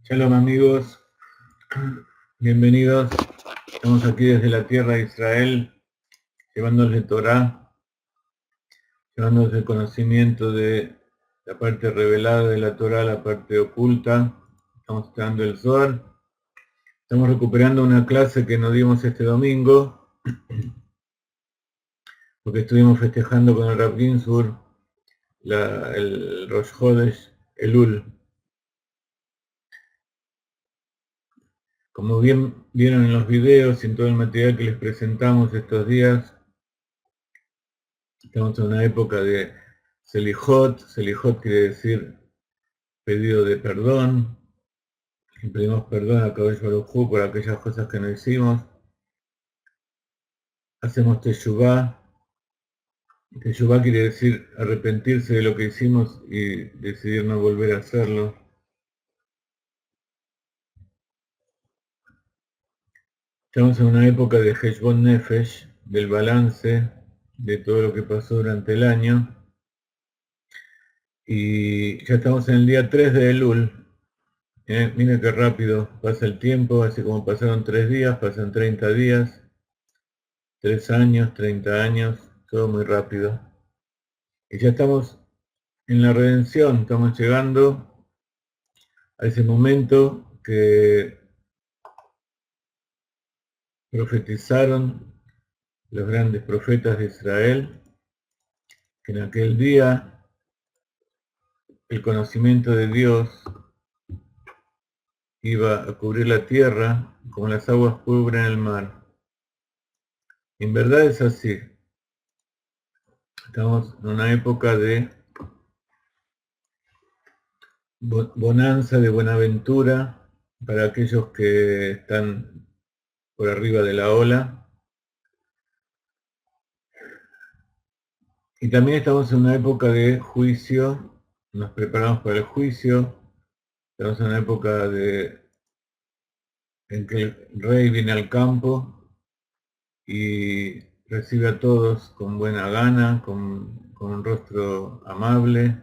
Shalom amigos, bienvenidos. Estamos aquí desde la tierra de Israel, llevándoles Torah, llevándoles el conocimiento de la parte revelada de la Torah, la parte oculta. Estamos estudiando el Zohar. Estamos recuperando una clase que nos dimos este domingo, porque estuvimos festejando con el Rav Ginsburg el Rosh Chodesh Elul. Como bien vieron en los videos y en todo el material que les presentamos estos días, estamos en una época de Selijot. Selijot quiere decir pedido de perdón. Y pedimos perdón a Kadosh Baruj Hu por aquellas cosas que no hicimos. Hacemos Teshuvah. Teshuvah quiere decir arrepentirse de lo que hicimos y decidir no volver a hacerlo. Estamos en una época de Heshbon Nefesh, del balance de todo lo que pasó durante el año. Y ya estamos en el día 3 de Elul. Mira qué rápido pasa el tiempo, así como pasaron 3 días, pasan 30 días, 3 años, 30 años, todo muy rápido. Y ya estamos en la redención, estamos llegando a ese momento que profetizaron los grandes profetas de Israel, que en aquel día el conocimiento de Dios iba a cubrir la tierra como las aguas cubren el mar. Y en verdad es así. Estamos en una época de bonanza, de buenaventura para aquellos que están por arriba de la ola. Y también estamos en una época de juicio, nos preparamos para el juicio, estamos en una época en que el rey viene al campo y recibe a todos con buena gana, con un rostro amable.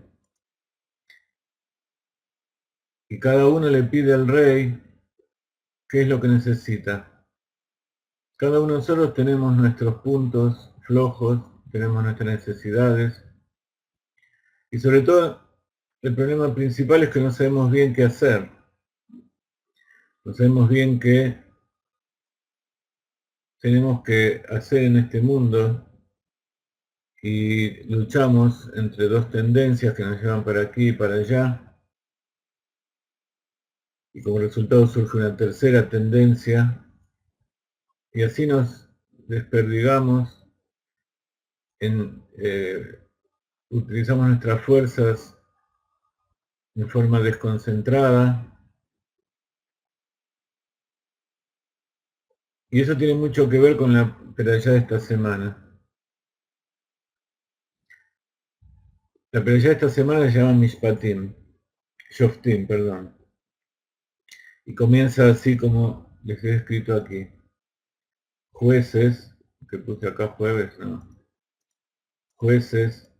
Y cada uno le pide al rey qué es lo que necesita. Cada uno de nosotros tenemos nuestros puntos flojos, tenemos nuestras necesidades. Y sobre todo, el problema principal es que no sabemos bien qué hacer. No sabemos bien qué tenemos que hacer en este mundo y luchamos entre dos tendencias que nos llevan para aquí y para allá. Y como resultado surge una tercera tendencia y así nos desperdigamos utilizamos nuestras fuerzas de forma desconcentrada. Y eso tiene mucho que ver con la perashá de esta semana. La perashá de esta semana se llama Mishpatim, Shoftim, perdón. Y comienza así como les he escrito aquí. Jueces, que puse acá jueves, no. Jueces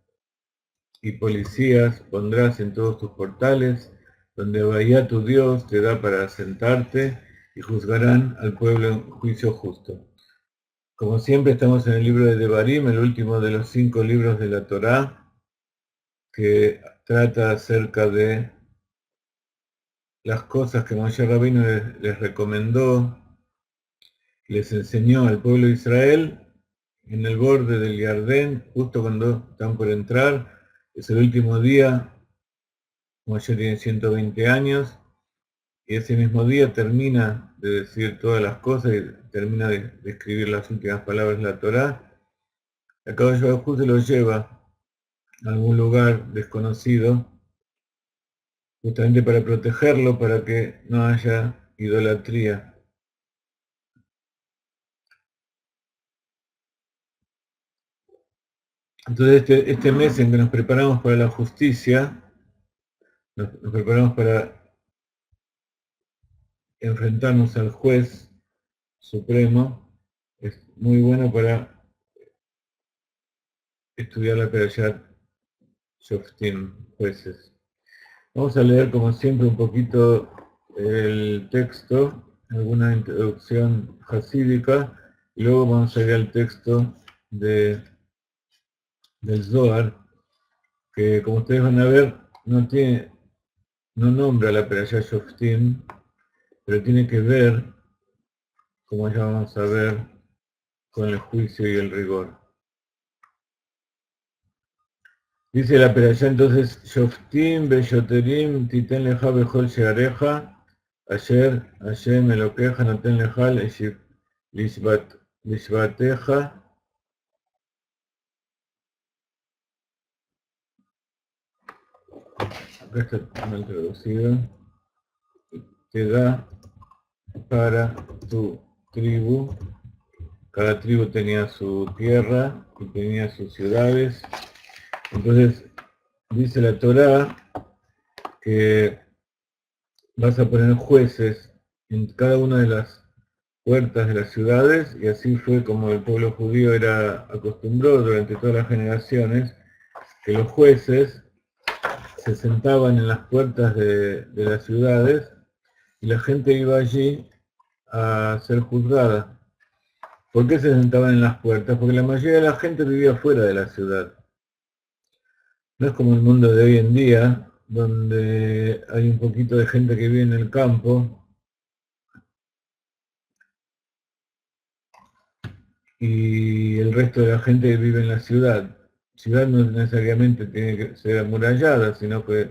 y policías pondrás en todos tus portales, donde vaya tu Dios te da para sentarte, y juzgarán al pueblo en juicio justo. Como siempre estamos en el libro de Devarim, el último de los 5 libros de la Torá, que trata acerca de las cosas que Moshe Rabbeinu les recomendó, les enseñó al pueblo de Israel, en el borde del Jardín, justo cuando están por entrar. Es el último día, Moshe tiene 120 años, y ese mismo día termina de decir todas las cosas y termina de escribir las últimas palabras de la Torá. Akadosh Baruj Hu se lo lleva a algún lugar desconocido, justamente para protegerlo, para que no haya idolatría. Entonces este mes en que nos preparamos para la justicia, nos preparamos para enfrentarnos al juez supremo, es muy bueno para estudiar la Perashat Shoftim, jueces. Vamos a leer como siempre un poquito el texto, alguna introducción hasídica, y luego vamos a ir al texto del Zohar, que como ustedes van a ver, no nombra la Perashat Shoftim, pero tiene que ver, como ya vamos a ver, con el juicio y el rigor. Dice la perashá entonces, Shoftim beyoterim titen leja bechol sheareja, ayer Hashem elokeja noten leja lishbateja. Acá está mal traducido. Te da para tu tribu. Cada tribu tenía su tierra y tenía sus ciudades. Entonces, dice la Torá que vas a poner jueces en cada una de las puertas de las ciudades, y así fue como el pueblo judío era acostumbrado durante todas las generaciones, que los jueces se sentaban en las puertas de las ciudades y la gente iba allí a ser juzgada. ¿Por qué se sentaban en las puertas? Porque la mayoría de la gente vivía fuera de la ciudad. No es como el mundo de hoy en día, donde hay un poquito de gente que vive en el campo y el resto de la gente vive en la ciudad. Ciudad no necesariamente tiene que ser amurallada, sino que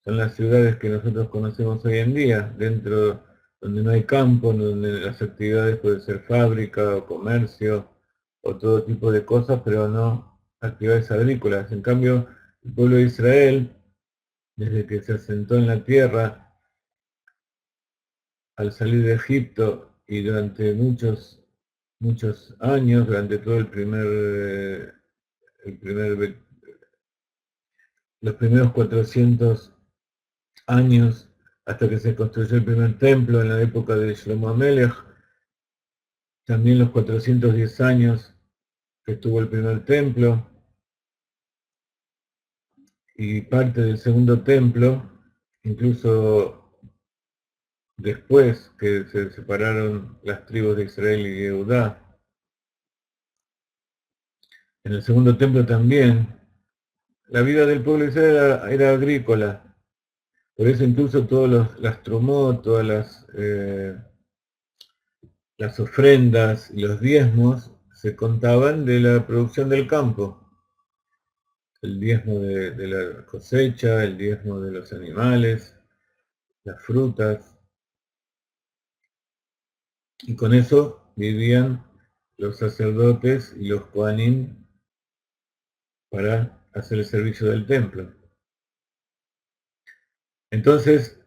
son las ciudades que nosotros conocemos hoy en día, dentro donde no hay campo, donde las actividades pueden ser fábrica o comercio o todo tipo de cosas, pero no actividades agrícolas. En cambio, el pueblo de Israel, desde que se asentó en la tierra al salir de Egipto y durante muchos años, durante todo los primeros 400 años, hasta que se construyó el primer templo en la época de Shlomo Amelech, también los 410 años que estuvo el primer templo, y parte del segundo templo, incluso después que se separaron las tribus de Israel y de Judá. En el segundo templo también, la vida del pueblo de Israel era agrícola. Por eso incluso todas las trumot, todas las ofrendas y los diezmos se contaban de la producción del campo. El diezmo de la cosecha, el diezmo de los animales, las frutas. Y con eso vivían los sacerdotes y los kohanim para hacer el servicio del templo. Entonces,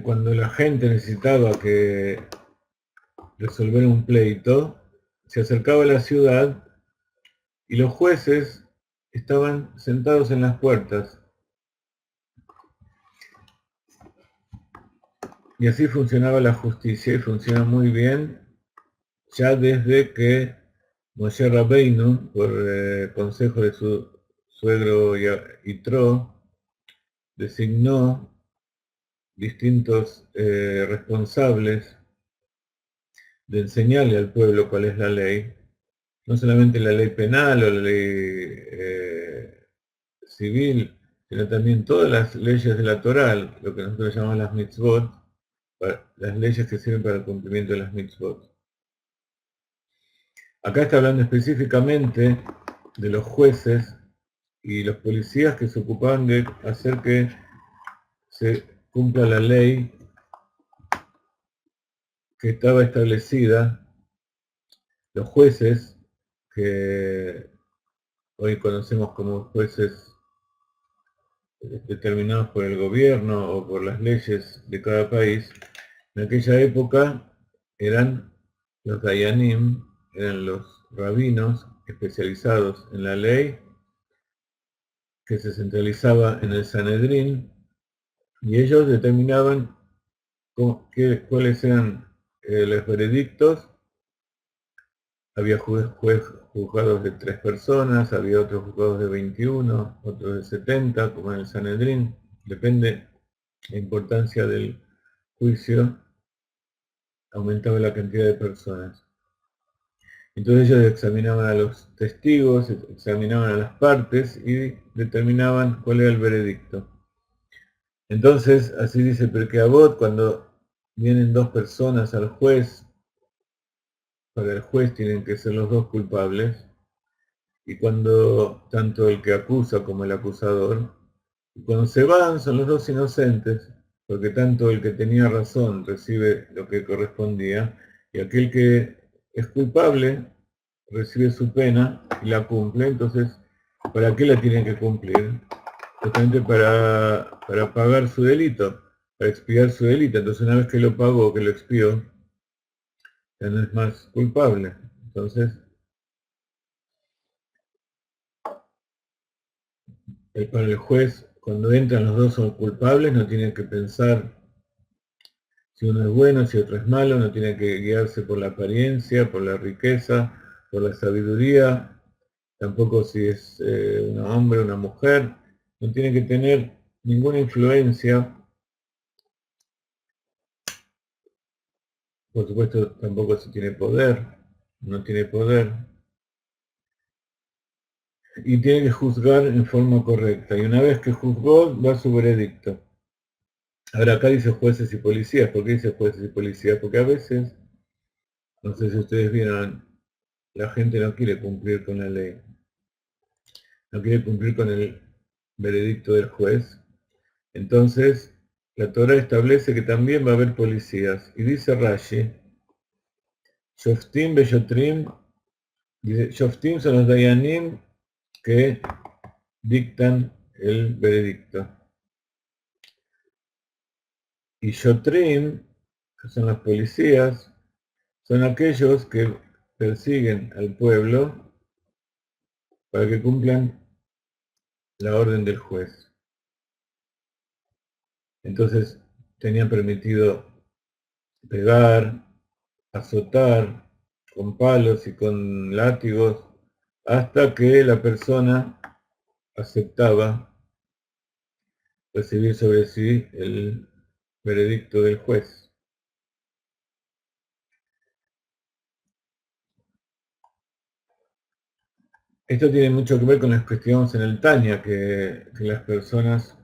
cuando la gente necesitaba resolver un pleito, se acercaba a la ciudad y los jueces estaban sentados en las puertas. Y así funcionaba la justicia, y funciona muy bien ya desde que Moshe Rabbeinu, por consejo de su suegro Yitro, designó distintos responsables de enseñarle al pueblo cuál es la ley, no solamente la ley penal o la ley civil, sino también todas las leyes de la Torá, lo que nosotros llamamos las mitzvot, las leyes que sirven para el cumplimiento de las mitzvot. Acá está hablando específicamente de los jueces y los policías que se ocupaban de hacer que se cumpla la ley que estaba establecida. Los jueces, que hoy conocemos como jueces determinados por el gobierno o por las leyes de cada país, en aquella época eran los dayanim, eran los rabinos especializados en la ley, que se centralizaba en el Sanedrín, y ellos determinaban cuáles eran los veredictos. Había juzgados de 3 personas, había otros juzgados de 21, otros de 70, como en el Sanedrín. Depende la importancia del juicio, aumentaba la cantidad de personas. Entonces ellos examinaban a los testigos, examinaban a las partes y determinaban cuál era el veredicto. Entonces, así dice Pirkei Avot, cuando vienen 2 personas al juez, para el juez tienen que ser los 2 culpables, y cuando tanto el que acusa como el acusador, y cuando se van son los 2 inocentes, porque tanto el que tenía razón recibe lo que correspondía, y aquel que es culpable recibe su pena y la cumple. Entonces, ¿para qué la tienen que cumplir? Justamente para pagar su delito, para expiar su delito. Entonces, una vez que lo pagó, que lo expió, ya no es más culpable. Entonces, para el juez, cuando entran los 2 son culpables, no tiene que pensar si uno es bueno, si otro es malo, no tiene que guiarse por la apariencia, por la riqueza, por la sabiduría, tampoco si es un hombre o una mujer, no tiene que tener ninguna influencia. Por supuesto, tampoco si tiene poder, no tiene poder, y tiene que juzgar en forma correcta, y una vez que juzgó, da su veredicto. Ahora acá dice jueces y policías. ¿Por qué dice jueces y policías? Porque a veces, no sé si ustedes vieron, la gente no quiere cumplir con la ley, no quiere cumplir con el veredicto del juez. Entonces, la Torah establece que también va a haber policías. Y dice Rashi, Shoftim beyotrim, dice, Shoftim son los dayanim que dictan el veredicto. Y Shotrim, que son los policías, son aquellos que persiguen al pueblo para que cumplan la orden del juez. Entonces tenían permitido pegar, azotar con palos y con látigos hasta que la persona aceptaba recibir sobre sí el veredicto del juez. Esto tiene mucho que ver con lo que estudiamos en el Tania, que las personas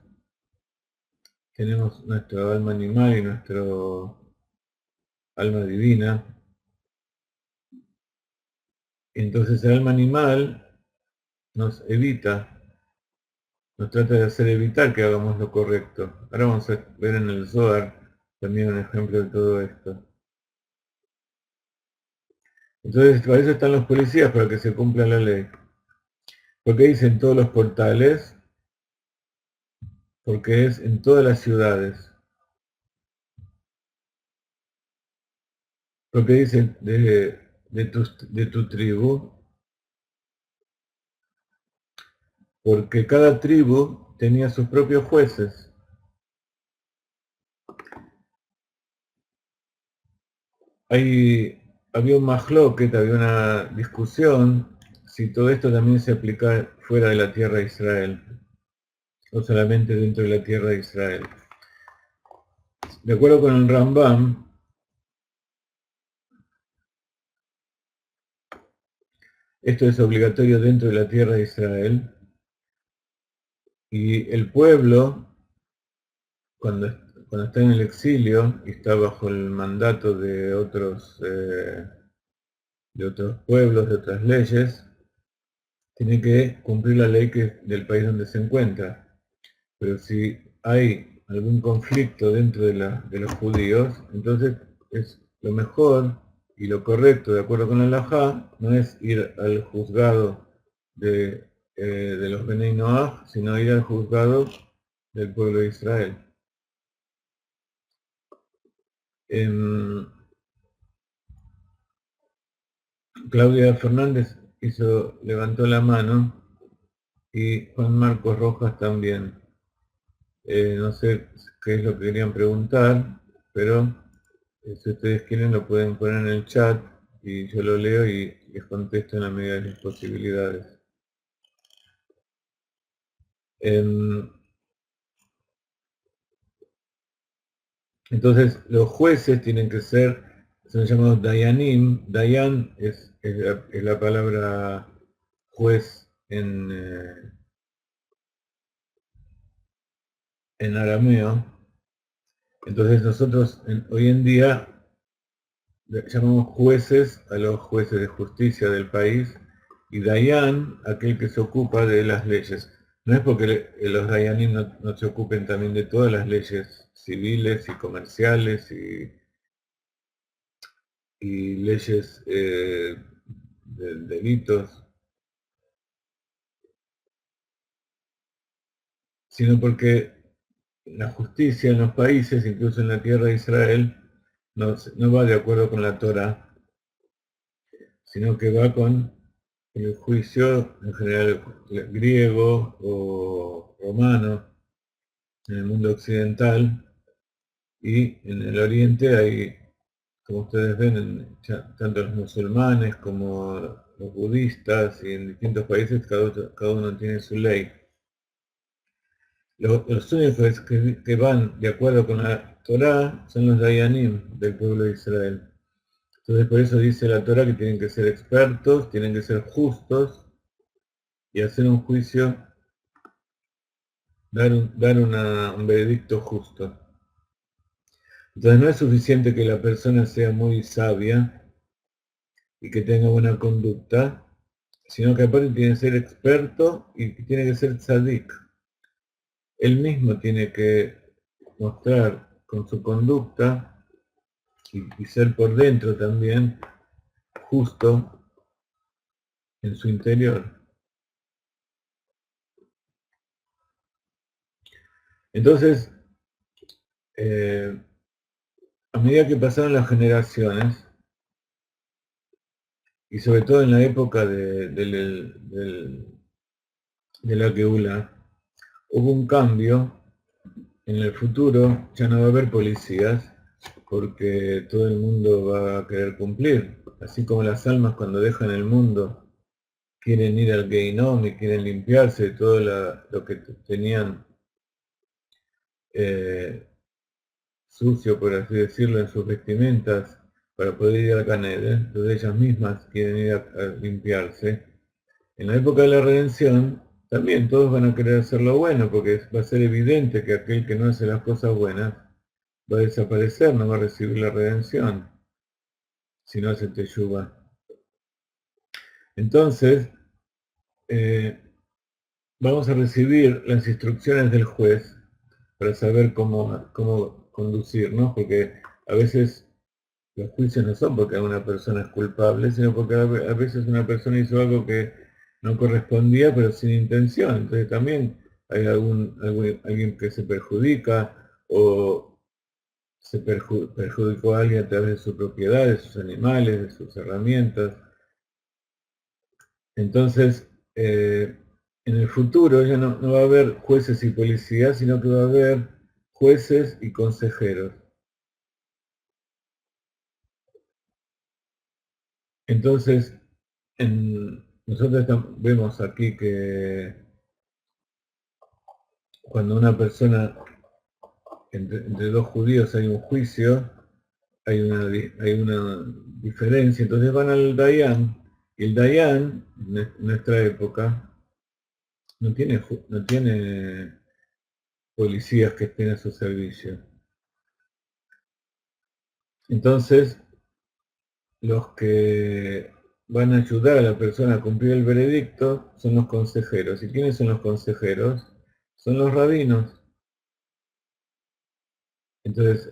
tenemos nuestro alma animal y nuestro alma divina. Entonces el alma animal nos evita, nos trata de hacer evitar que hagamos lo correcto. Ahora vamos a ver en el Zohar también un ejemplo de todo esto. Entonces para eso están los policías, para que se cumpla la ley. Porque dicen todos los portales, porque es en todas las ciudades. Porque dicen de tu tribu, porque cada tribu tenía sus propios jueces. Había un mahloket, había una discusión si todo esto también se aplica fuera de la tierra de Israel o solamente dentro de la tierra de Israel. De acuerdo con el Rambam, esto es obligatorio dentro de la tierra de Israel, y el pueblo, cuando está en el exilio y está bajo el mandato de otros de otros pueblos, de otras leyes, tiene que cumplir la ley del país donde se encuentra. Pero si hay algún conflicto dentro de los judíos, entonces es lo mejor y lo correcto, de acuerdo con la halajá, no es ir al juzgado de los Benei Noaj, sino ir al juzgado del pueblo de Israel. Claudia Fernández levantó la mano y Juan Marcos Rojas también. No sé qué es lo que querían preguntar, pero si ustedes quieren lo pueden poner en el chat y yo lo leo y les contesto en la medida de mis posibilidades. Entonces los jueces tienen que ser, son llamados dayanim. Dayan es la palabra juez en arameo. Entonces nosotros hoy en día llamamos jueces a los jueces de justicia del país y Dayan, aquel que se ocupa de las leyes. No es porque los Dayanim no se ocupen también de todas las leyes civiles y comerciales y leyes de delitos, sino porque la justicia en los países, incluso en la tierra de Israel, no va de acuerdo con la Torah, sino que va con el juicio en general griego o romano en el mundo occidental, y en el oriente hay, como ustedes ven, tanto los musulmanes como los budistas, y en distintos países cada uno tiene su ley. Los únicos que van de acuerdo con la Torá son los Dayanim del pueblo de Israel. Entonces por eso dice la Torá que tienen que ser expertos, tienen que ser justos y hacer un juicio, dar un veredicto justo. Entonces no es suficiente que la persona sea muy sabia y que tenga buena conducta, sino que aparte tiene que ser experto y tiene que ser tzadik. Él mismo tiene que mostrar con su conducta y ser por dentro también justo en su interior. Entonces, a medida que pasaron las generaciones, y sobre todo en la época de la Geula, hubo un cambio. En el futuro ya no va a haber policías porque todo el mundo va a querer cumplir. Así como las almas cuando dejan el mundo quieren ir al Geinom y quieren limpiarse de todo lo que tenían sucio, por así decirlo, en sus vestimentas para poder ir al Ganeden, entonces ellas mismas quieren ir a limpiarse. En la época de la redención, también todos van a querer hacer lo bueno, porque va a ser evidente que aquel que no hace las cosas buenas va a desaparecer, no va a recibir la redención, si no hace teshuvah. Entonces, vamos a recibir las instrucciones del juez para saber cómo conducirnos, porque a veces los juicios no son porque una persona es culpable, sino porque a veces una persona hizo algo que no correspondía, pero sin intención. Entonces también hay alguien que se perjudica o se perjudicó a alguien a través de su propiedad, de sus animales, de sus herramientas. Entonces, en el futuro ya no va a haber jueces y policías, sino que va a haber jueces y consejeros. Entonces, nosotros vemos aquí que cuando una persona, entre dos judíos hay un juicio, hay una diferencia, entonces van al Dayan, y el Dayan, en nuestra época, no tiene policías que estén a su servicio. Entonces, los que van a ayudar a la persona a cumplir el veredicto son los consejeros. ¿Y quiénes son los consejeros? Son los rabinos. Entonces,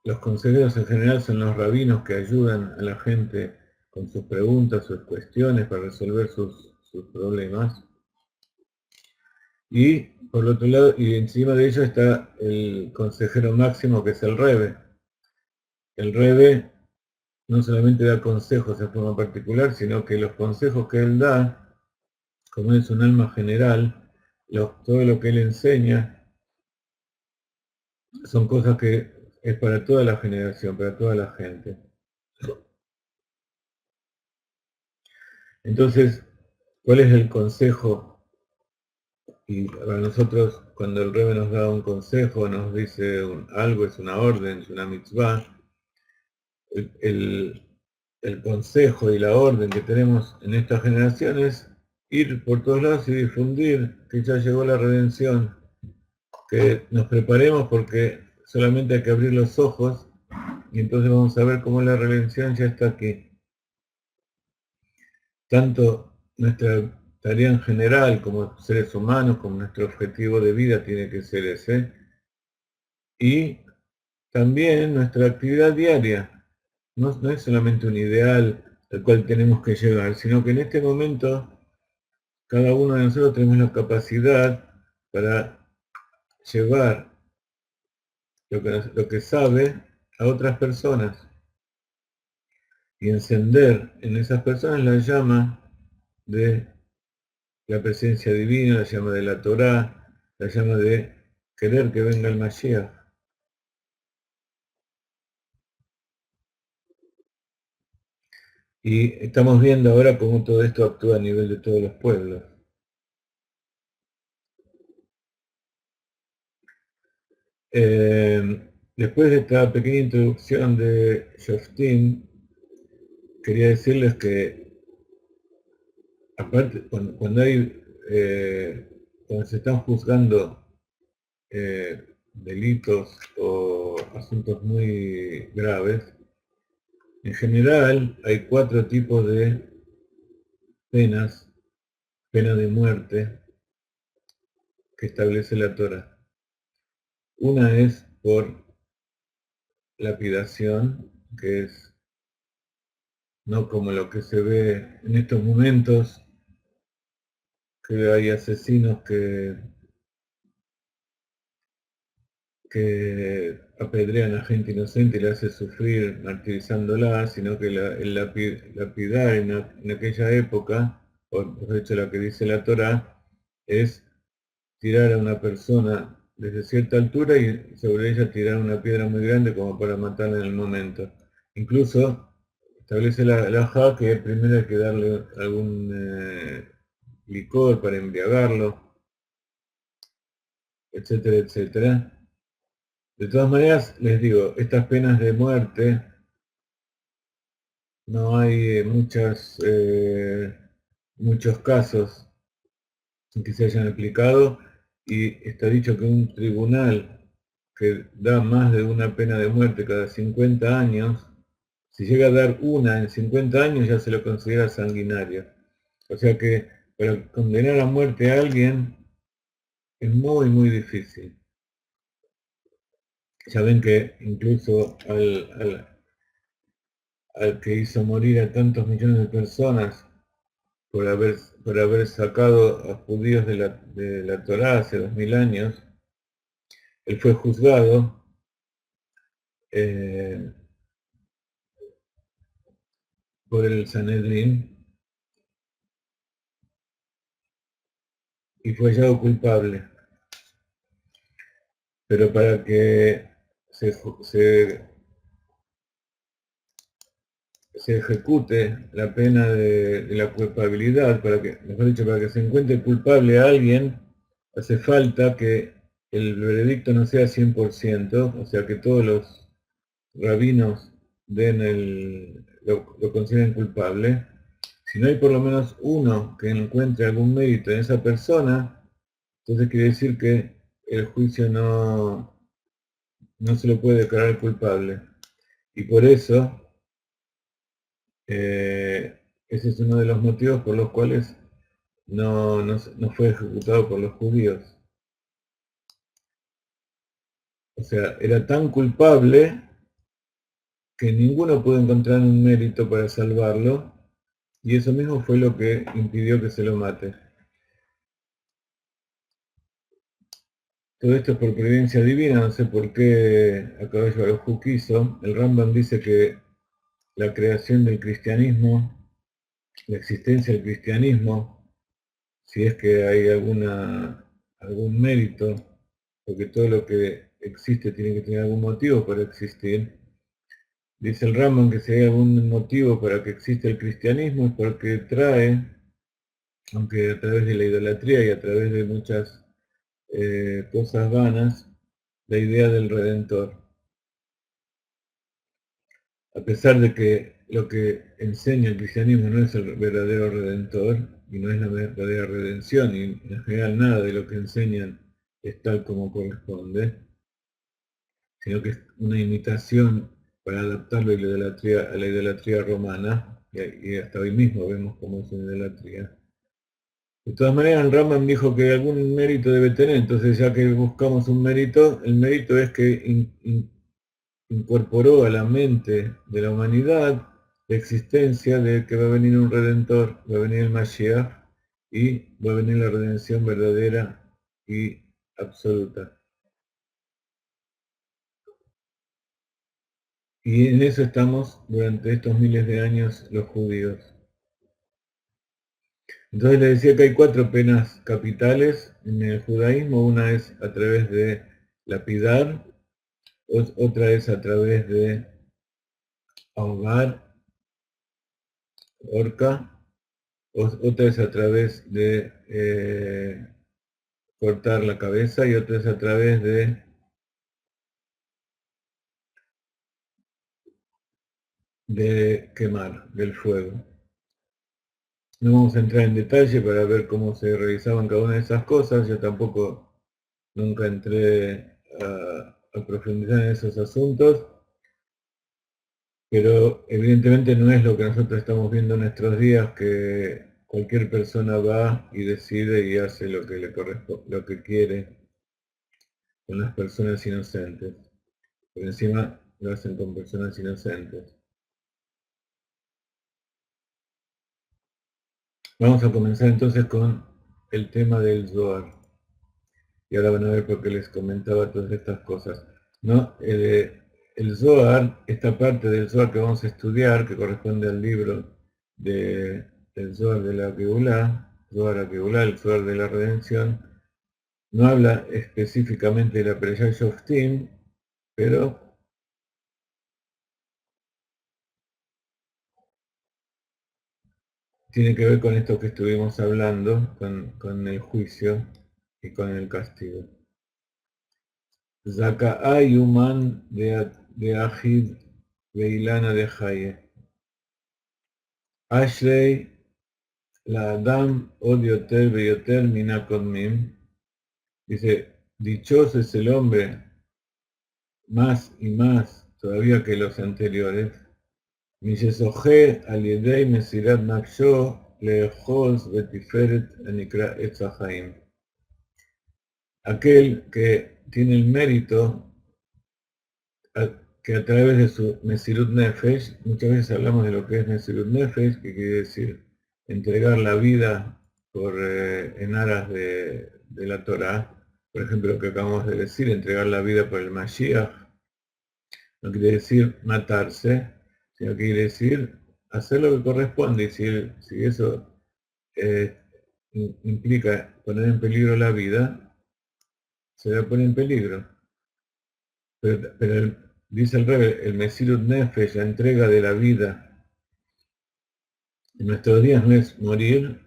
los consejeros en general son los rabinos que ayudan a la gente con sus preguntas, sus cuestiones, para resolver sus problemas. Y por otro lado, y encima de ello está el consejero máximo, que es el Rebe. El Rebe no solamente da consejos de forma particular, sino que los consejos que él da, como es un alma general, todo lo que él enseña son cosas que es para toda la generación, para toda la gente. Entonces, ¿cuál es el consejo? Y para nosotros, cuando el Rebbe nos da un consejo, nos dice algo, es una orden, es una mitzvah, el, el consejo y la orden que tenemos en esta generación es ir por todos lados y difundir que ya llegó la redención, que nos preparemos porque solamente hay que abrir los ojos y entonces vamos a ver cómo la redención ya está aquí. Tanto nuestra tarea en general como seres humanos, como nuestro objetivo de vida tiene que ser ese, y también nuestra actividad diaria. No es solamente un ideal al cual tenemos que llegar, sino que en este momento cada uno de nosotros tenemos la capacidad para llevar lo que sabe a otras personas y encender en esas personas la llama de la presencia divina, la llama de la Torá, la llama de querer que venga el Mashiach. Y estamos viendo ahora cómo todo esto actúa a nivel de todos los pueblos. Después de esta pequeña introducción de Shoftim, quería decirles que, aparte, cuando se están juzgando delitos o asuntos muy graves, en general hay 4 tipos de penas, pena de muerte, que establece la Torah. Una es por lapidación, que es no como lo que se ve en estos momentos, que hay asesinos que apedrean a gente inocente y la hace sufrir martirizándola, sino que el lapidar en aquella época, o de hecho la que dice la Torah, es tirar a una persona desde cierta altura y sobre ella tirar una piedra muy grande como para matarla en el momento. Incluso establece la halajá que primero hay que darle algún licor para embriagarlo, etcétera, etcétera. De todas maneras, les digo, estas penas de muerte, no hay muchos casos en que se hayan aplicado, y está dicho que un tribunal que da más de una pena de muerte cada 50 años, si llega a dar una en 50 años ya se lo considera sanguinario. O sea que para condenar a muerte a alguien es muy, muy difícil. Ya ven que incluso al que hizo morir a tantos millones de personas por haber sacado a judíos de la Torá hace 2000 años, él fue juzgado eh, por el Sanedrín y fue hallado culpable. Pero para que se ejecute la pena de la culpabilidad, mejor dicho, para que se encuentre culpable a alguien, hace falta que el veredicto no sea 100%, o sea, que todos los rabinos lo consideren culpable. Si no hay por lo menos uno que encuentre algún mérito en esa persona, entonces quiere decir que el juicio no se lo puede declarar culpable. Y por eso Ese es uno de los motivos por los cuales no fue ejecutado por los judíos. O sea, era tan culpable que ninguno pudo encontrar un mérito para salvarlo, y eso mismo fue lo que impidió que se lo mate. Todo esto es por providencia divina, no sé por qué Akadosh Baruj Hu quiso. El Rambam dice que la creación del cristianismo, la existencia del cristianismo, si es que hay algún mérito, porque todo lo que existe tiene que tener algún motivo para existir. Dice el Rambam que si hay algún motivo para que exista el cristianismo es porque trae, aunque a través de la idolatría y a través de muchas cosas vanas, la idea del Redentor. A pesar de que lo que enseña el cristianismo no es el verdadero Redentor y no es la verdadera redención, y en general nada de lo que enseñan es tal como corresponde, sino que es una imitación para adaptarlo a la idolatría romana, y hasta hoy mismo vemos cómo es una idolatría. De todas maneras, el Rambam dijo que algún mérito debe tener, entonces ya que buscamos un mérito, el mérito es que incorporó a la mente de la humanidad la existencia de que va a venir un Redentor, va a venir el Mashiach, y va a venir la redención verdadera y absoluta. Y en eso estamos durante estos miles de años los judíos. Entonces le decía que hay 4 penas capitales en el judaísmo. Una es a través de lapidar, otra es a través de ahogar, horca, otra es a través de cortar la cabeza y otra es a través de quemar, del fuego. No vamos a entrar en detalle para ver cómo se realizaban cada una de esas cosas. Yo tampoco nunca entré a profundizar en esos asuntos, pero evidentemente no es lo que nosotros estamos viendo en nuestros días, que cualquier persona va y decide y hace lo que le corresponde, lo que quiere con las personas inocentes. Por encima lo hacen con personas inocentes. Vamos a comenzar entonces con el tema del Zohar. Y ahora van a ver por qué les comentaba todas estas cosas. ¿No? El Zohar, esta parte del Zohar que vamos a estudiar, que corresponde al libro del Zohar de la Geulá, Zohar Geulá, el Zohar de la Redención, no habla específicamente de la Perashá Shoftim, pero tiene que ver con esto que estuvimos hablando, con el juicio y con el castigo. Zaka'a Yuman de Ajid Veilana de Haye. Ashrei la Adam Od Yoter Veyoter Mina Kodmim. Dice, dichoso es el hombre más y más todavía que los anteriores. Mishesoje al Yedei Mesirat Nafsho Leohoz Betiferet Anikra Etzahaim. Aquel que tiene el mérito que a través de su Mesirut Nefesh, muchas veces hablamos de lo que es Mesirut Nefesh, que quiere decir entregar la vida en aras de la Torah. Por ejemplo, lo que acabamos de decir, entregar la vida por el Mashiach, no quiere decir matarse, sino quiere decir hacer lo que corresponde. Y si eso eh, implica poner en peligro la vida, se la pone en peligro. Pero dice el Rebbe, el Mesirut Nefesh, la entrega de la vida en nuestros días no es morir,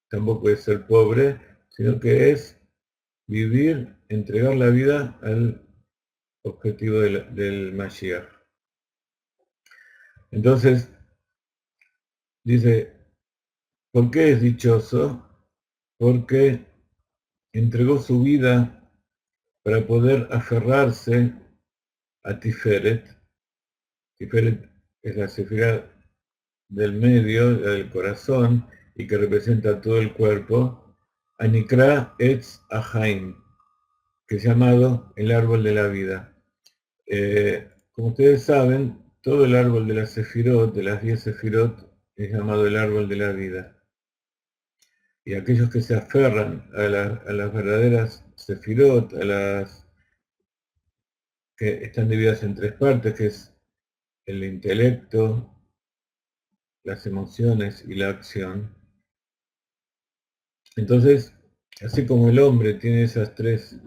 tampoco es ser pobre, sino que es vivir, entregar la vida al objetivo del Mashiach. Entonces, dice, ¿por qué es dichoso? Porque entregó su vida para poder aferrarse a Tiferet. Tiferet es la Sefirá del medio, del corazón, y que representa todo el cuerpo, Anikra Etz Ahaim, que es llamado el árbol de la vida. Como ustedes saben, todo el árbol de las Sefirot, de las 10 Sefirot, es llamado el árbol de la vida. Y aquellos que se aferran a las verdaderas Sefirot, a las que están divididas en tres partes, que es el intelecto, las emociones y la acción. Entonces, así como el hombre tiene esas tres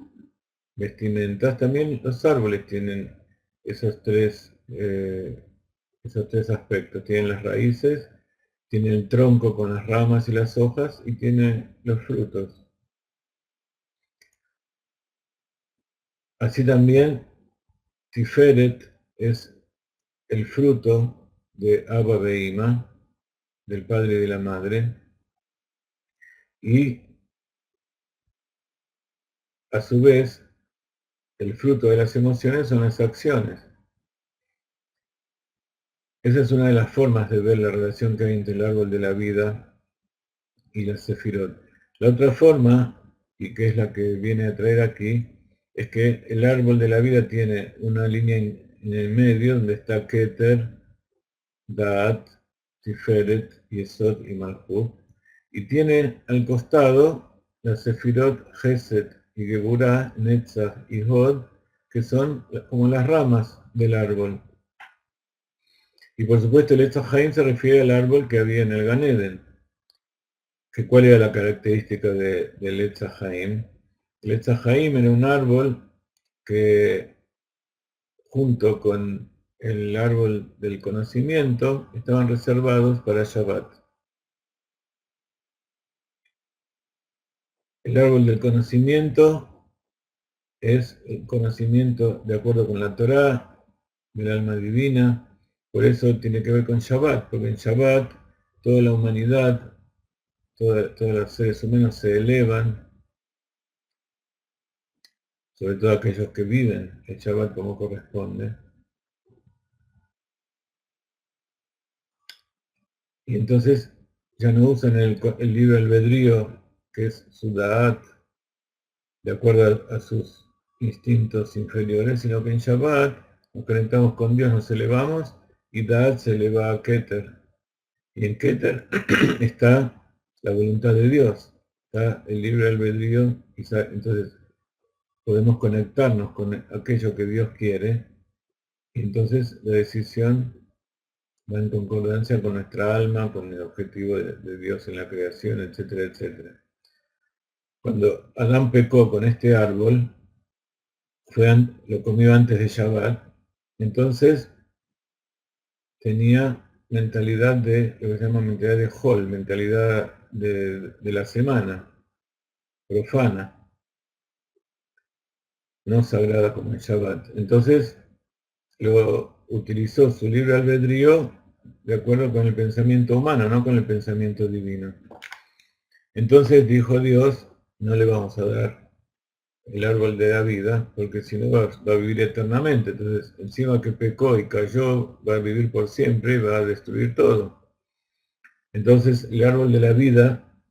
vestimentas, también los árboles tienen esos tres aspectos. Tienen las raíces, tienen el tronco con las ramas y las hojas y tienen los frutos. Así también, Tiferet es el fruto de Abba Beima, del padre y de la madre, y a su vez, el fruto de las emociones son las acciones. Esa es una de las formas de ver la relación que hay entre el árbol de la vida y la Sefirot. La otra forma, y que es la que viene a traer aquí, es que el árbol de la vida tiene una línea en el medio donde está Keter, Daat, Tiferet, Yesod y Malchut, y tiene al costado las Sefirot, Geset y Geburah, Netzach y Hod, que son como las ramas del árbol. Y por supuesto el Etz Haim se refiere al árbol que había en el Gan Eden. ¿Cuál era la característica del Etz Haim? El Etz Haim era un árbol que junto con el árbol del conocimiento estaban reservados para Shabbat. El árbol del conocimiento es el conocimiento de acuerdo con la Torá, del alma divina, por eso tiene que ver con Shabbat, porque en Shabbat toda la humanidad, todos los seres humanos se elevan, sobre todo aquellos que viven el Shabbat como corresponde. Y entonces ya no usan el libre albedrío, que es su Da'at, de acuerdo a sus instintos inferiores, sino que en Shabbat nos conectamos con Dios, nos elevamos, y Da'at se eleva a Keter. Y en Keter está la voluntad de Dios, está el libre albedrío, y entonces podemos conectarnos con aquello que Dios quiere, y entonces la decisión va en concordancia con nuestra alma, con el objetivo de Dios en la creación, etcétera, etcétera. Cuando Adán pecó con este árbol, lo comió antes de Shabbat, entonces tenía mentalidad de lo que se llama mentalidad de Hol, mentalidad de la semana, profana, no sagrada como el Shabbat. Entonces lo utilizó su libre albedrío de acuerdo con el pensamiento humano, no con el pensamiento divino. Entonces dijo Dios, no le vamos a dar el árbol de la vida, porque si no va a vivir eternamente. Entonces, encima que pecó y cayó, va a vivir por siempre y va a destruir todo. Entonces, el árbol de la vida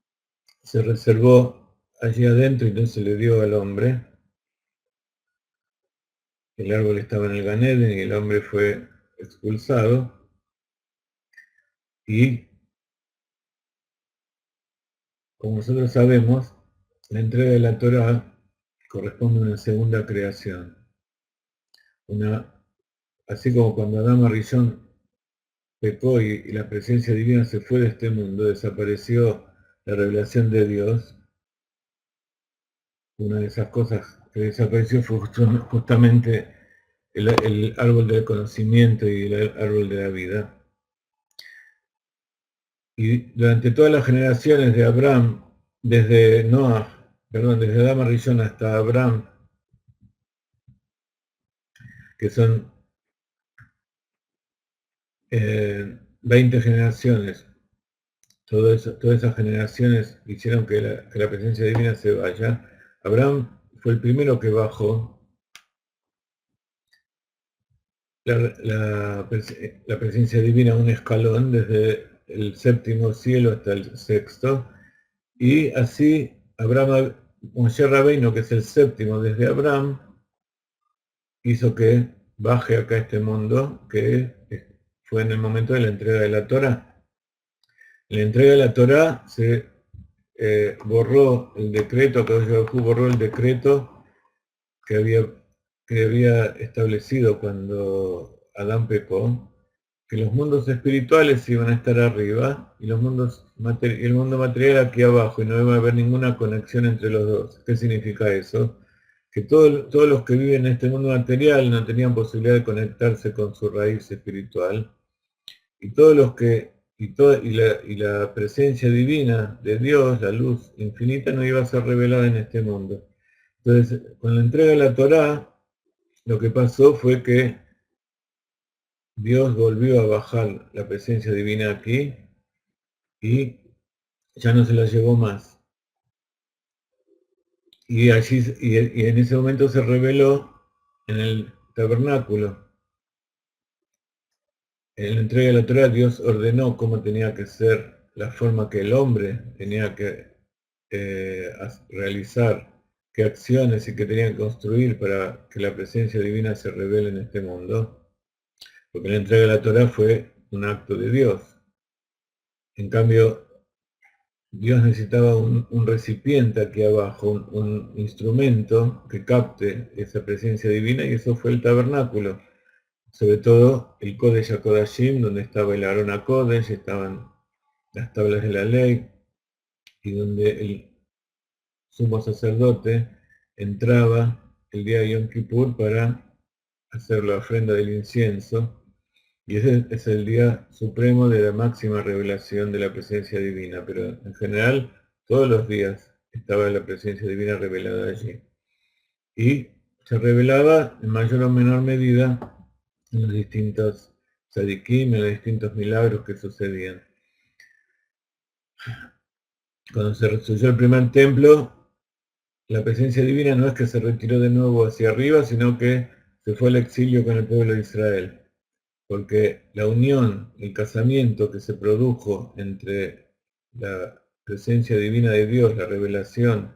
se reservó allí adentro y entonces se le dio al hombre. El árbol estaba en el Gan Eden y el hombre fue expulsado. Y, como nosotros sabemos, la entrega de la Torah corresponde a una segunda creación. Así como cuando Adán Rillón pecó y la presencia divina se fue de este mundo, desapareció la revelación de Dios, una de esas cosas que desapareció fue justamente el árbol del conocimiento y el árbol de la vida. Y durante todas las generaciones de Abraham, desde Adán Rillón hasta Abraham, que son 20 generaciones, todas esas generaciones hicieron que la presencia divina se vaya. Abraham fue el primero que bajó la presencia divina un escalón desde el séptimo cielo hasta el sexto, y así Abraham, Moshe Rabbeinu, que es el séptimo desde Abraham, hizo que baje acá a este mundo, que fue en el momento de la entrega de la Torá. En la entrega de la Torá se borró el decreto, Akadosh Baruj Hu borró el decreto que había establecido cuando Adán pecó, que los mundos espirituales iban a estar arriba y el mundo material aquí abajo, y no iba a haber ninguna conexión entre los dos. ¿Qué significa eso? Que todos los que viven en este mundo material no tenían posibilidad de conectarse con su raíz espiritual, y todos los que y la presencia divina de Dios, la luz infinita, no iba a ser revelada en este mundo. Entonces, con la entrega de la Torá, lo que pasó fue que Dios volvió a bajar la presencia divina aquí y ya no se la llevó más. Y en ese momento se reveló en el tabernáculo. En la entrega de la Torá, Dios ordenó cómo tenía que ser la forma que el hombre tenía que realizar, qué acciones y qué tenía que construir para que la presencia divina se revele en este mundo. Porque la entrega de la Torá fue un acto de Dios. En cambio, Dios necesitaba un recipiente aquí abajo, un instrumento que capte esa presencia divina, y eso fue el tabernáculo. Sobre todo el Kodesh HaKodashim, donde estaba el Aarón HaKodesh, estaban las tablas de la ley, y donde el sumo sacerdote entraba el día de Yom Kippur para hacer la ofrenda del incienso, y ese es el día supremo de la máxima revelación de la presencia divina, pero en general todos los días estaba la presencia divina revelada allí. Y se revelaba en mayor o menor medida en los distintos tzadikim, en los distintos milagros que sucedían. Cuando se construyó el primer templo, la presencia divina no es que se retiró de nuevo hacia arriba, sino que se fue al exilio con el pueblo de Israel. Porque la unión, el casamiento que se produjo entre la presencia divina de Dios, la revelación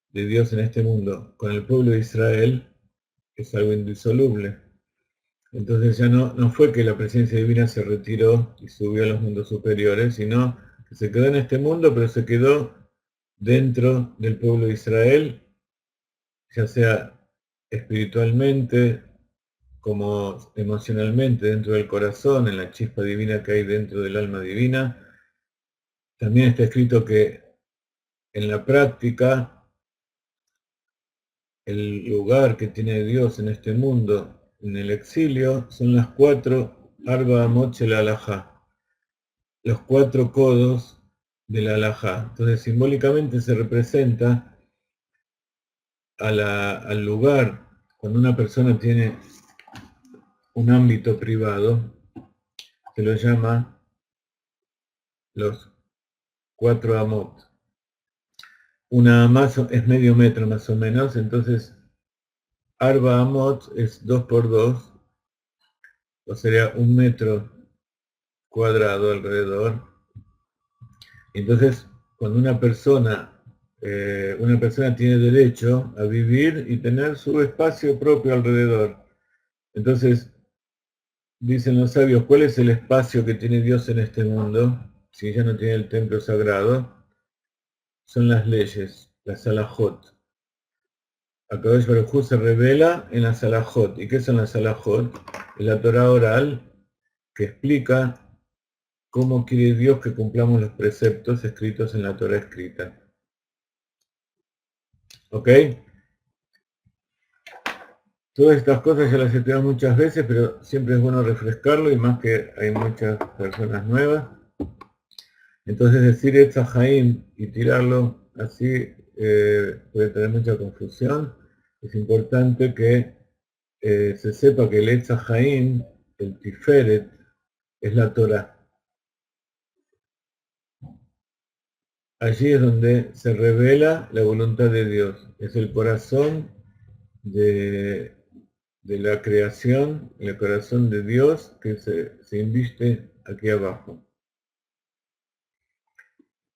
de Dios en este mundo, con el pueblo de Israel, es algo indisoluble. Entonces ya no fue que la presencia divina se retiró y subió a los mundos superiores, sino que se quedó en este mundo, pero se quedó dentro del pueblo de Israel, ya sea espiritualmente, como emocionalmente, dentro del corazón, en la chispa divina que hay dentro del alma divina. También está escrito que en la práctica, el lugar que tiene Dios en este mundo, en el exilio, son las 4 Arba Amot Shel Halajá, los 4 codos de la Halajá. Entonces simbólicamente se representa al lugar, cuando una persona tiene un ámbito privado, se lo llama los 4 Amot. Una más es medio metro más o menos, entonces Arba Amot es 2 por 2, o sería 1 metro cuadrado alrededor. Entonces, cuando una persona tiene derecho a vivir y tener su espacio propio alrededor. Entonces, dicen los sabios, ¿cuál es el espacio que tiene Dios en este mundo? Si ya no tiene el templo sagrado, son las leyes, las salahot. Akadosh Baruj Hu se revela en la salahot. ¿Y qué son las salahot? Es la Torah oral que explica cómo quiere Dios que cumplamos los preceptos escritos en la Torah escrita. ¿Ok? Todas estas cosas ya las he estudiado muchas veces, pero siempre es bueno refrescarlo, y más que hay muchas personas nuevas. Entonces decir Etz Haim y tirarlo así puede tener mucha confusión. Es importante que se sepa que el Etz Haim, el Tiferet, es la Torah. Allí es donde se revela la voluntad de Dios. Es el corazón de de la creación, en el corazón de Dios que se inviste aquí abajo.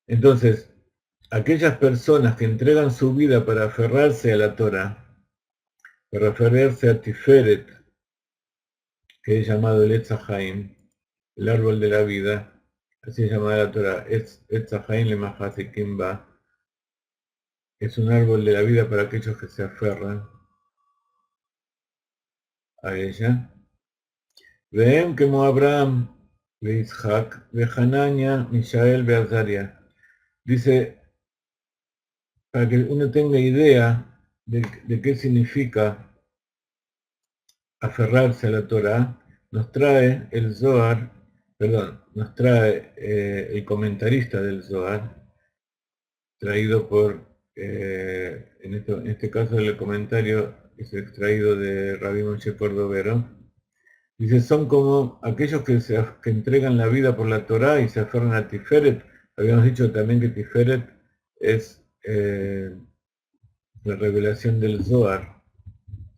Entonces, aquellas personas que entregan su vida para aferrarse a la Torah, para aferrarse a Tiferet, que es llamado el Etz Haim, el árbol de la vida, así es llamada la Torah, Etz Haim le Mahazikim Ba, es un árbol de la vida para aquellos que se aferran a ella. Veem como Abraham, Isaac, Hanania, Mishael, Azaria. Dice, para que uno tenga idea de qué significa aferrarse a la Torah, nos trae el Zohar, nos trae el comentarista del Zohar, traído por, en este caso el comentario es extraído de Rabbi Moshe Cordovero. Dice, son como aquellos que entregan la vida por la Torah y se aferran a Tiferet. Habíamos dicho también que Tiferet es la revelación del Zohar,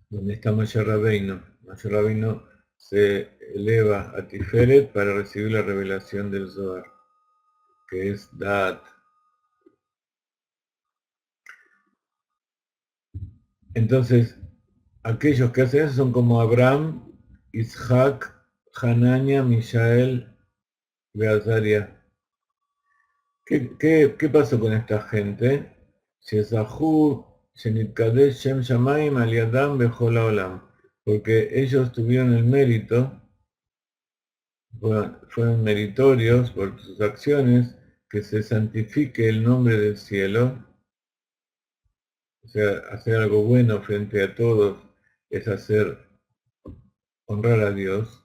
donde está Moshe Rabbeinu. Moshe Rabbeinu se eleva a Tiferet para recibir la revelación del Zohar, que es Da'at. Entonces, aquellos que hacen eso son como Abraham, Isaac, Hanania, Mishael y Azaria. ¿Qué pasó con esta gente? Porque ellos tuvieron el mérito, fueron meritorios por sus acciones, que se santifique el nombre del cielo, o sea, hacer algo bueno frente a todos es honrar a Dios,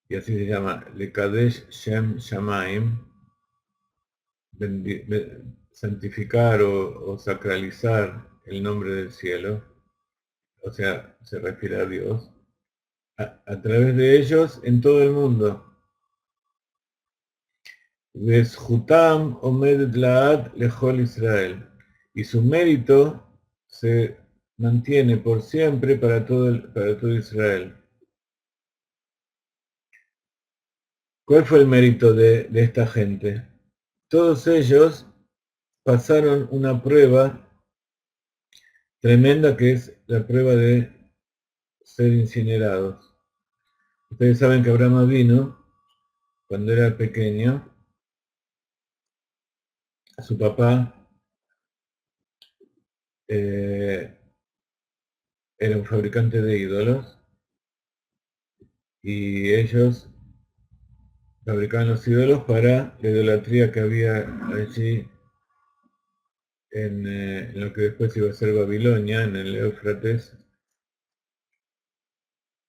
y así se llama, Lekadesh Shem Shamaim, santificar o sacralizar el nombre del cielo, o sea, se refiere a Dios, a través de ellos en todo el mundo. Vezhutam omedet laad lechol Israel. Y su mérito se mantiene por siempre para todo Israel. ¿Cuál fue el mérito de esta gente? Todos ellos pasaron una prueba tremenda que es la prueba de ser incinerados. Ustedes saben que Abraham vino cuando era pequeño, su papá era un fabricante de ídolos y ellos fabricaban los ídolos para la idolatría que había allí en lo que después iba a ser Babilonia, en el Éufrates,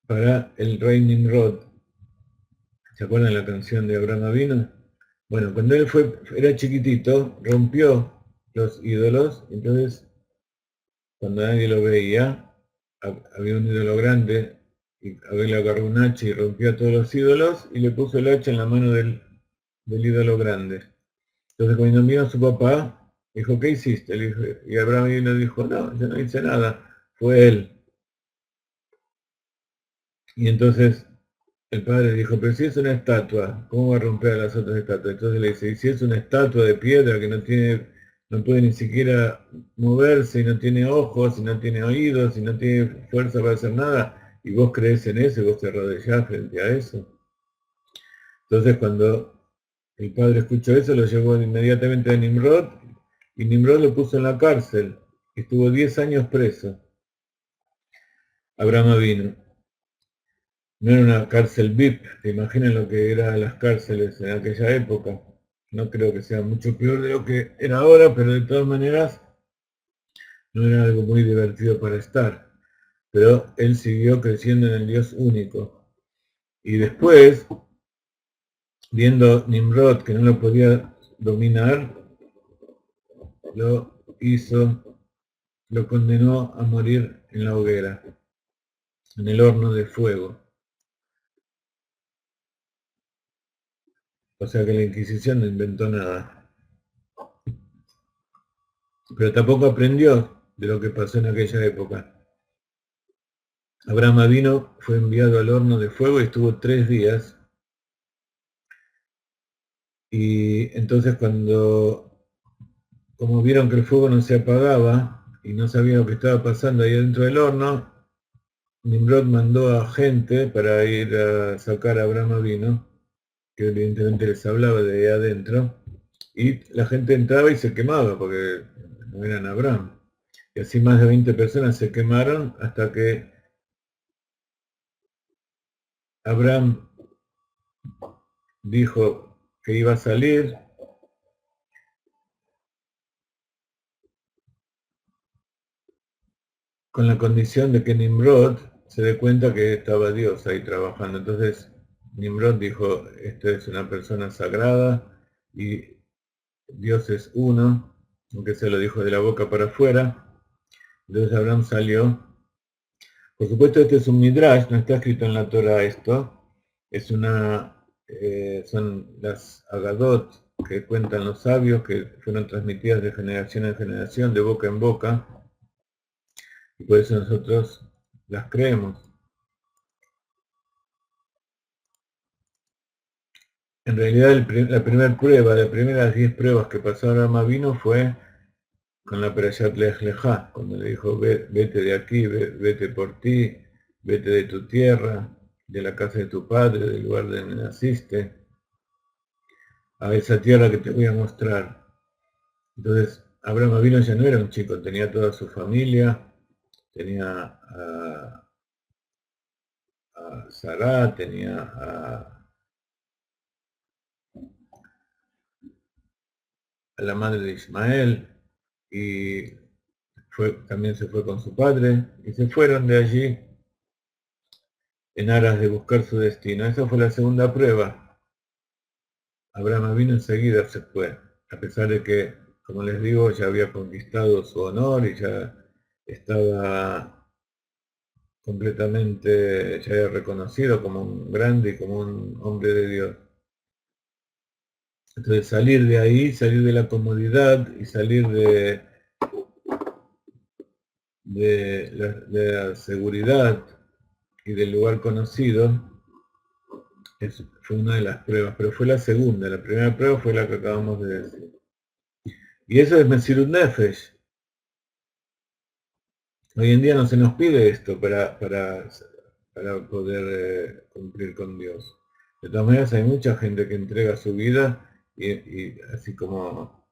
para el rey Nimrod. ¿Se acuerdan la canción de Abraham Avinu? Bueno, cuando él era chiquitito, rompió los ídolos, entonces cuando nadie lo veía, había un ídolo grande, y Abel agarró un hacha y rompió a todos los ídolos y le puso el hacha en la mano del ídolo grande. Entonces cuando vino a su papá, dijo, ¿qué hiciste? Y Abraham le dijo, no, yo no hice nada, fue él. Y entonces el padre dijo, pero si es una estatua, ¿cómo va a romper a las otras estatuas? Entonces le dice, y si es una estatua de piedra que no puede ni siquiera moverse, y no tiene ojos, y no tiene oídos, y no tiene fuerza para hacer nada, y vos crees en eso, y vos te arrodillás frente a eso. Entonces cuando el padre escuchó eso, lo llevó inmediatamente a Nimrod, y Nimrod lo puso en la cárcel. Estuvo 10 años preso. Abraham vino. No era una cárcel VIP, te imaginan lo que eran las cárceles en aquella época. No creo que sea mucho peor de lo que era ahora, pero de todas maneras no era algo muy divertido para estar. Pero él siguió creciendo en el Dios único. Y después, viendo Nimrod que no lo podía dominar, lo condenó a morir en la hoguera, en el horno de fuego. O sea que la Inquisición no inventó nada. Pero tampoco aprendió de lo que pasó en aquella época. Abraham vino, fue enviado al horno de fuego y estuvo 3 días. Y entonces como vieron que el fuego no se apagaba y no sabían lo que estaba pasando ahí dentro del horno, Nimrod mandó a gente para ir a sacar a Abraham vino, que evidentemente les hablaba de ahí adentro, y la gente entraba y se quemaba porque no eran Abraham. Y así más de 20 personas se quemaron hasta que Abraham dijo que iba a salir con la condición de que Nimrod se dé cuenta que estaba Dios ahí trabajando. Entonces Nimrod dijo, esto es una persona sagrada y Dios es uno, aunque se lo dijo de la boca para afuera. Entonces Abraham salió. Por supuesto, este es un midrash, no está escrito en la Torah esto. Son las agadot que cuentan los sabios, que fueron transmitidas de generación en generación, de boca en boca, y por eso nosotros las creemos. En realidad, la primera prueba, de las primeras 10 pruebas que pasó Abraham vino fue con la Perashat Lech Lejá, cuando le dijo, vete de aquí, vete por ti, vete de tu tierra, de la casa de tu padre, del lugar donde naciste, a esa tierra que te voy a mostrar. Entonces, Abraham Avino ya no era un chico, tenía toda su familia, tenía a Sará, tenía a la madre de Ismael, y también se fue con su padre, y se fueron de allí en aras de buscar su destino. Esa fue la segunda prueba. Abraham vino enseguida se fue, a pesar de que, como les digo, ya había conquistado su honor y ya estaba completamente, ya era reconocido como un grande y como un hombre de Dios. Entonces salir de ahí, salir de la comodidad y salir de la seguridad y del lugar conocido, fue una de las pruebas, pero fue la segunda. La primera prueba fue la que acabamos de decir. Y eso es Mesirut Nefesh. Hoy en día no se nos pide esto para poder cumplir con Dios. De todas maneras, hay mucha gente que entrega su vida y así como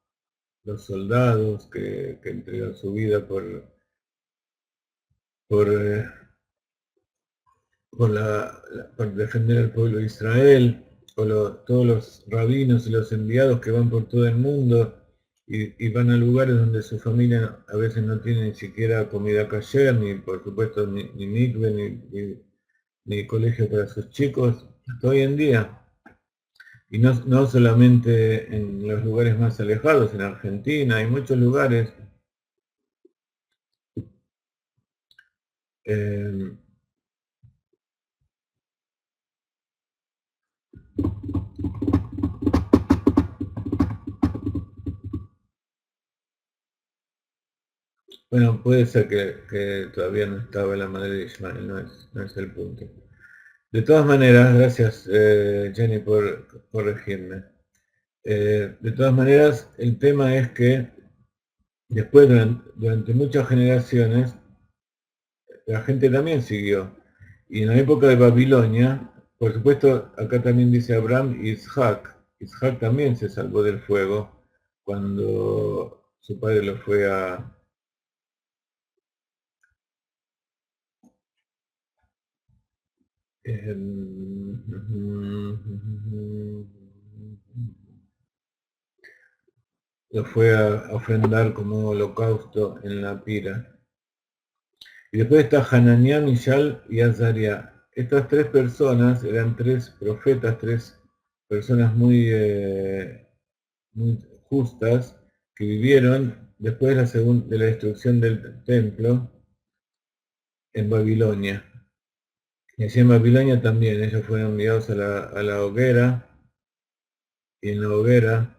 los soldados que entregan su vida por, eh, por defender al pueblo de Israel, todos los rabinos y los enviados que van por todo el mundo y van a lugares donde su familia a veces no tiene ni siquiera comida kasher, ni por supuesto ni mikve, ni colegio para sus chicos, hasta hoy en día. Y no solamente en los lugares más alejados, en Argentina, hay muchos lugares. eh, Bueno, puede ser que todavía no estaba la madre de Ismael, no es el punto. De todas maneras, gracias Jenny por corregirme. De todas maneras, el tema es que después, durante muchas generaciones, la gente también siguió. Y en la época de Babilonia, por supuesto, acá también dice Abraham y Isaac. Isaac también se salvó del fuego cuando su padre lo fue a, lo fue a ofrendar como holocausto en la pira. Y después está Hananiah, Mishael y Azariah. Estas tres personas eran tres profetas, tres personas muy justas que vivieron después de la destrucción del templo en Babilonia. Y allí en Babilonia también ellos fueron enviados a la hoguera, y en la hoguera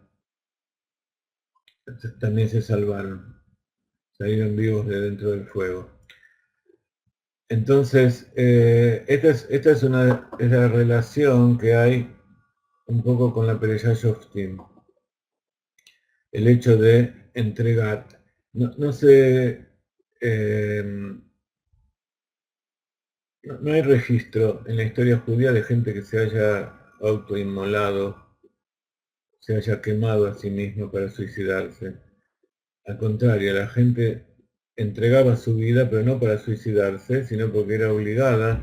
también se salvaron, salieron vivos de dentro del fuego. Entonces, esta es la relación que hay un poco con la Pereyá Shoftim. El hecho de entregar. No se... no hay registro en la historia judía de gente que se haya autoinmolado, se haya quemado a sí mismo para suicidarse. Al contrario, la gente entregaba su vida, pero no para suicidarse, sino porque era obligada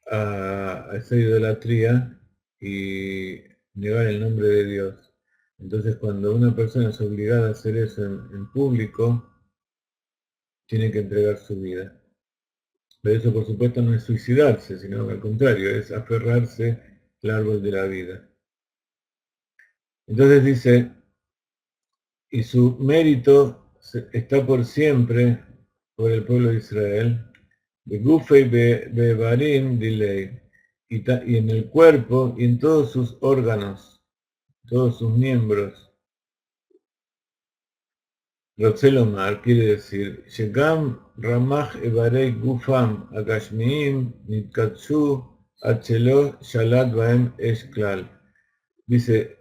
a esa idolatría y negar el nombre de Dios. Entonces, cuando una persona es obligada a hacer eso en público, tiene que entregar su vida. Pero eso, por supuesto, no es suicidarse, sino que al contrario, es aferrarse al árbol de la vida. Entonces dice, y su mérito está por siempre por el pueblo de Israel, de Gufei Bevarim Dilei, y en el cuerpo y en todos sus órganos, todos sus miembros. Rotzelomar quiere decir, Shegam Ramach Evarei Gufam Agashmiim Nitkatshu Achelo Shalat Baem Eshklal. Dice,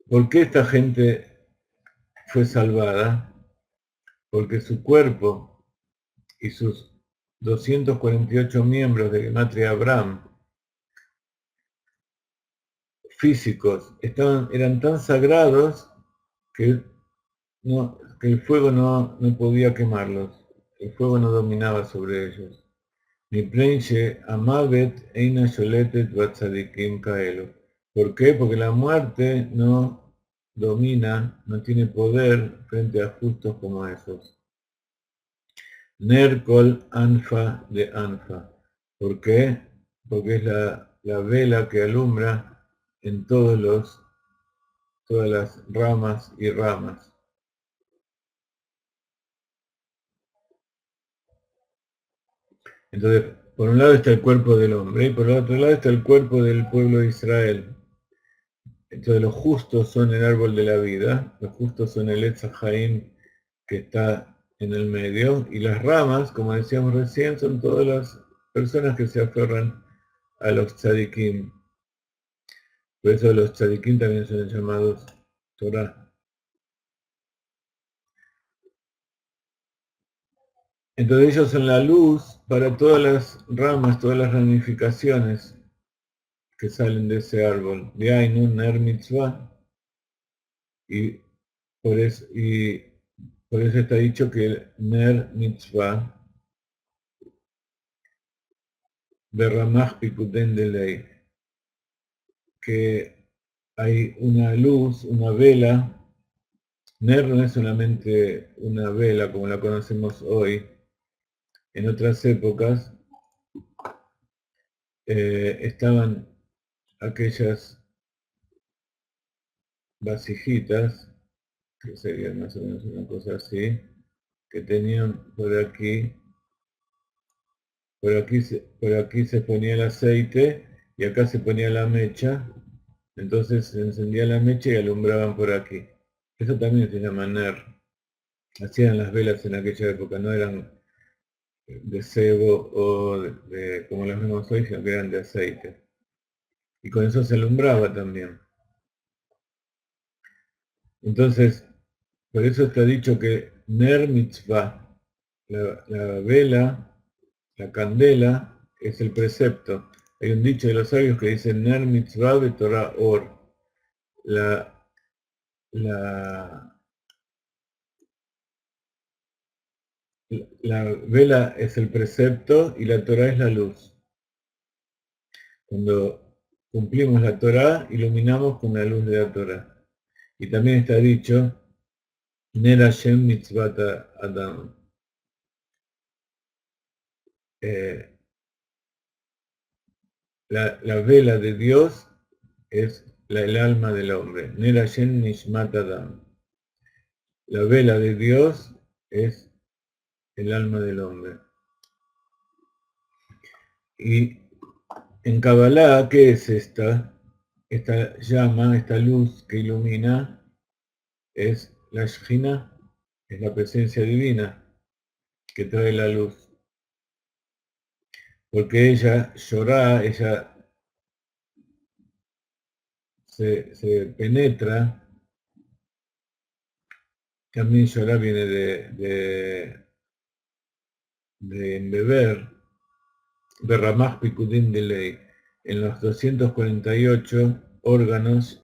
¿por qué esta gente fue salvada? Porque su cuerpo y sus 248 miembros de Gematria Abraham físicos eran tan sagrados que, que el fuego no podía quemarlos, el fuego no dominaba sobre ellos. Mipnei amavet eina sholetet batzadikim kaelo. ¿Por qué? Porque la muerte no domina, no tiene poder frente a justos como esos. Ner kol anfa de anfa. ¿Por qué? Porque es la vela que alumbra en todas las ramas y ramas. Entonces, por un lado está el cuerpo del hombre y por el otro lado está el cuerpo del pueblo de Israel. Entonces los justos son el árbol de la vida, los justos son el Etz Haim que está en el medio, y las ramas, como decíamos recién, son todas las personas que se aferran a los tzadikim. Por eso los tzadikim también son llamados Torah. Entonces ellos son la luz para todas las ramas, todas las ramificaciones que salen de ese árbol. De ahí, ¿no? Ner mitzvah. Y por eso está dicho que Ner mitzvah de Ramach Pikuten de ley, que hay una luz, una vela. Ner no es solamente una vela como la conocemos hoy. En otras épocas estaban aquellas vasijitas, que sería más o menos una cosa así, que tenían por aquí se ponía el aceite y acá se ponía la mecha, entonces se encendía la mecha y alumbraban por aquí. Eso también se llama ner. Hacían las velas en aquella época, no eran de cebo o como las vemos hoy, sino que eran de aceite. Y con eso se alumbraba también. Entonces, por eso está dicho que ner mitzvah, la vela, la candela, es el precepto. Hay un dicho de los sabios que dice ner mitzvah de Torah or. La, la, la vela es el precepto y la Torah es la luz. Cuando cumplimos la Torah, iluminamos con la luz de la Torah. Y también está dicho, Ner Hashem mitzvat Adam. La vela de Dios es el alma del hombre. Ner Hashem nishmat Adam. La vela de Dios es el alma del hombre. Y en Kabbalah, ¿qué es esta? Esta llama, esta luz que ilumina, es la Shekhinah, es la presencia divina. que trae la luz. Porque ella llora, ella se penetra, también llorar viene de embeber, de Ramaj Picudín de ley, en los 248 órganos.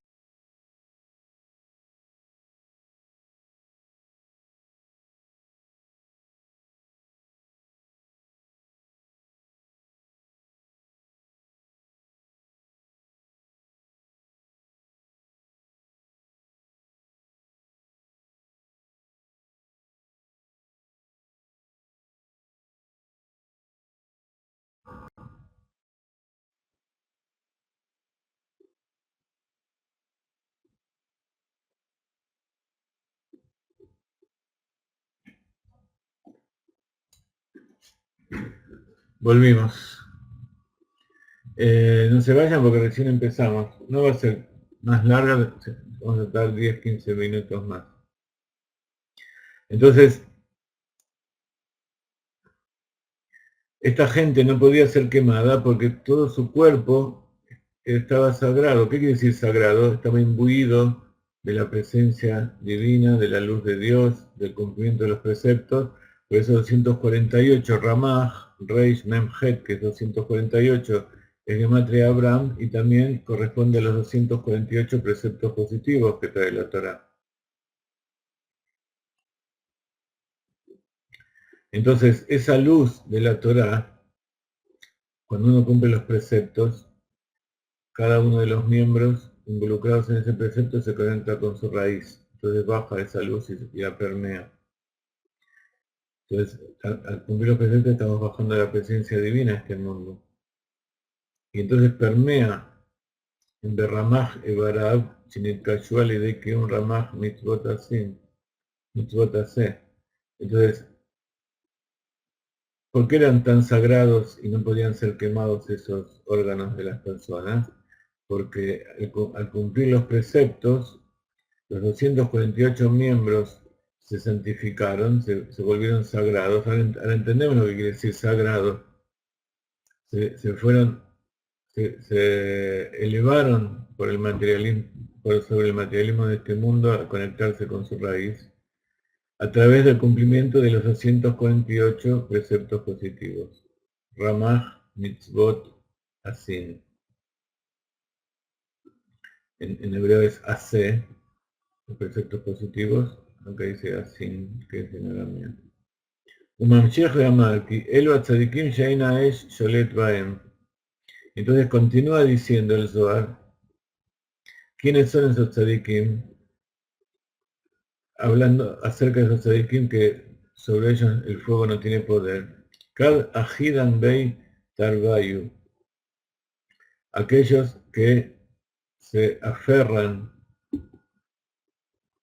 Volvimos. No se vayan porque recién empezamos. No va a ser más larga, vamos a estar 10-15 minutos más. Entonces, esta gente no podía ser quemada porque todo su cuerpo estaba sagrado. ¿Qué quiere decir sagrado? Estaba imbuido de la presencia divina, de la luz de Dios, del cumplimiento de los preceptos. Por eso 248, Ramaj, Reish, Memhet, que es 248, es Gematria Abraham, y también corresponde a los 248 preceptos positivos que trae la Torah. Entonces, esa luz de la Torah, cuando uno cumple los preceptos, cada uno de los miembros involucrados en ese precepto se conecta con su raíz. Entonces baja esa luz y la permea. Entonces, al cumplir los preceptos estamos bajando la presencia divina a este mundo. Y entonces permea en Berramaj Ebarab, Chinit Casual y de que un Ramaj Mitzvot Asin, Mitzvot Aseh. Entonces, ¿por qué eran tan sagrados y no podían ser quemados esos órganos de las personas? Porque al cumplir los preceptos, los 248 miembros se santificaron, se volvieron sagrados. Ahora entendemos lo que quiere decir sagrado. Se elevaron por el materialismo, sobre el materialismo de este mundo a conectarse con su raíz a través del cumplimiento de los 248 preceptos positivos. Ramaj, Mitzvot, Asin. En hebreo es Ase, los preceptos positivos, aunque dice Asin, que es en arameo. Umamshech Amar, ki elu atzadikim sheina esh sholet baem. Entonces continúa diciendo el Zohar, ¿quiénes son esos tzadikim? Hablando acerca de esos tzadikim que sobre ellos el fuego no tiene poder. Kad ajidan bei tarbayu. Aquellos que se aferran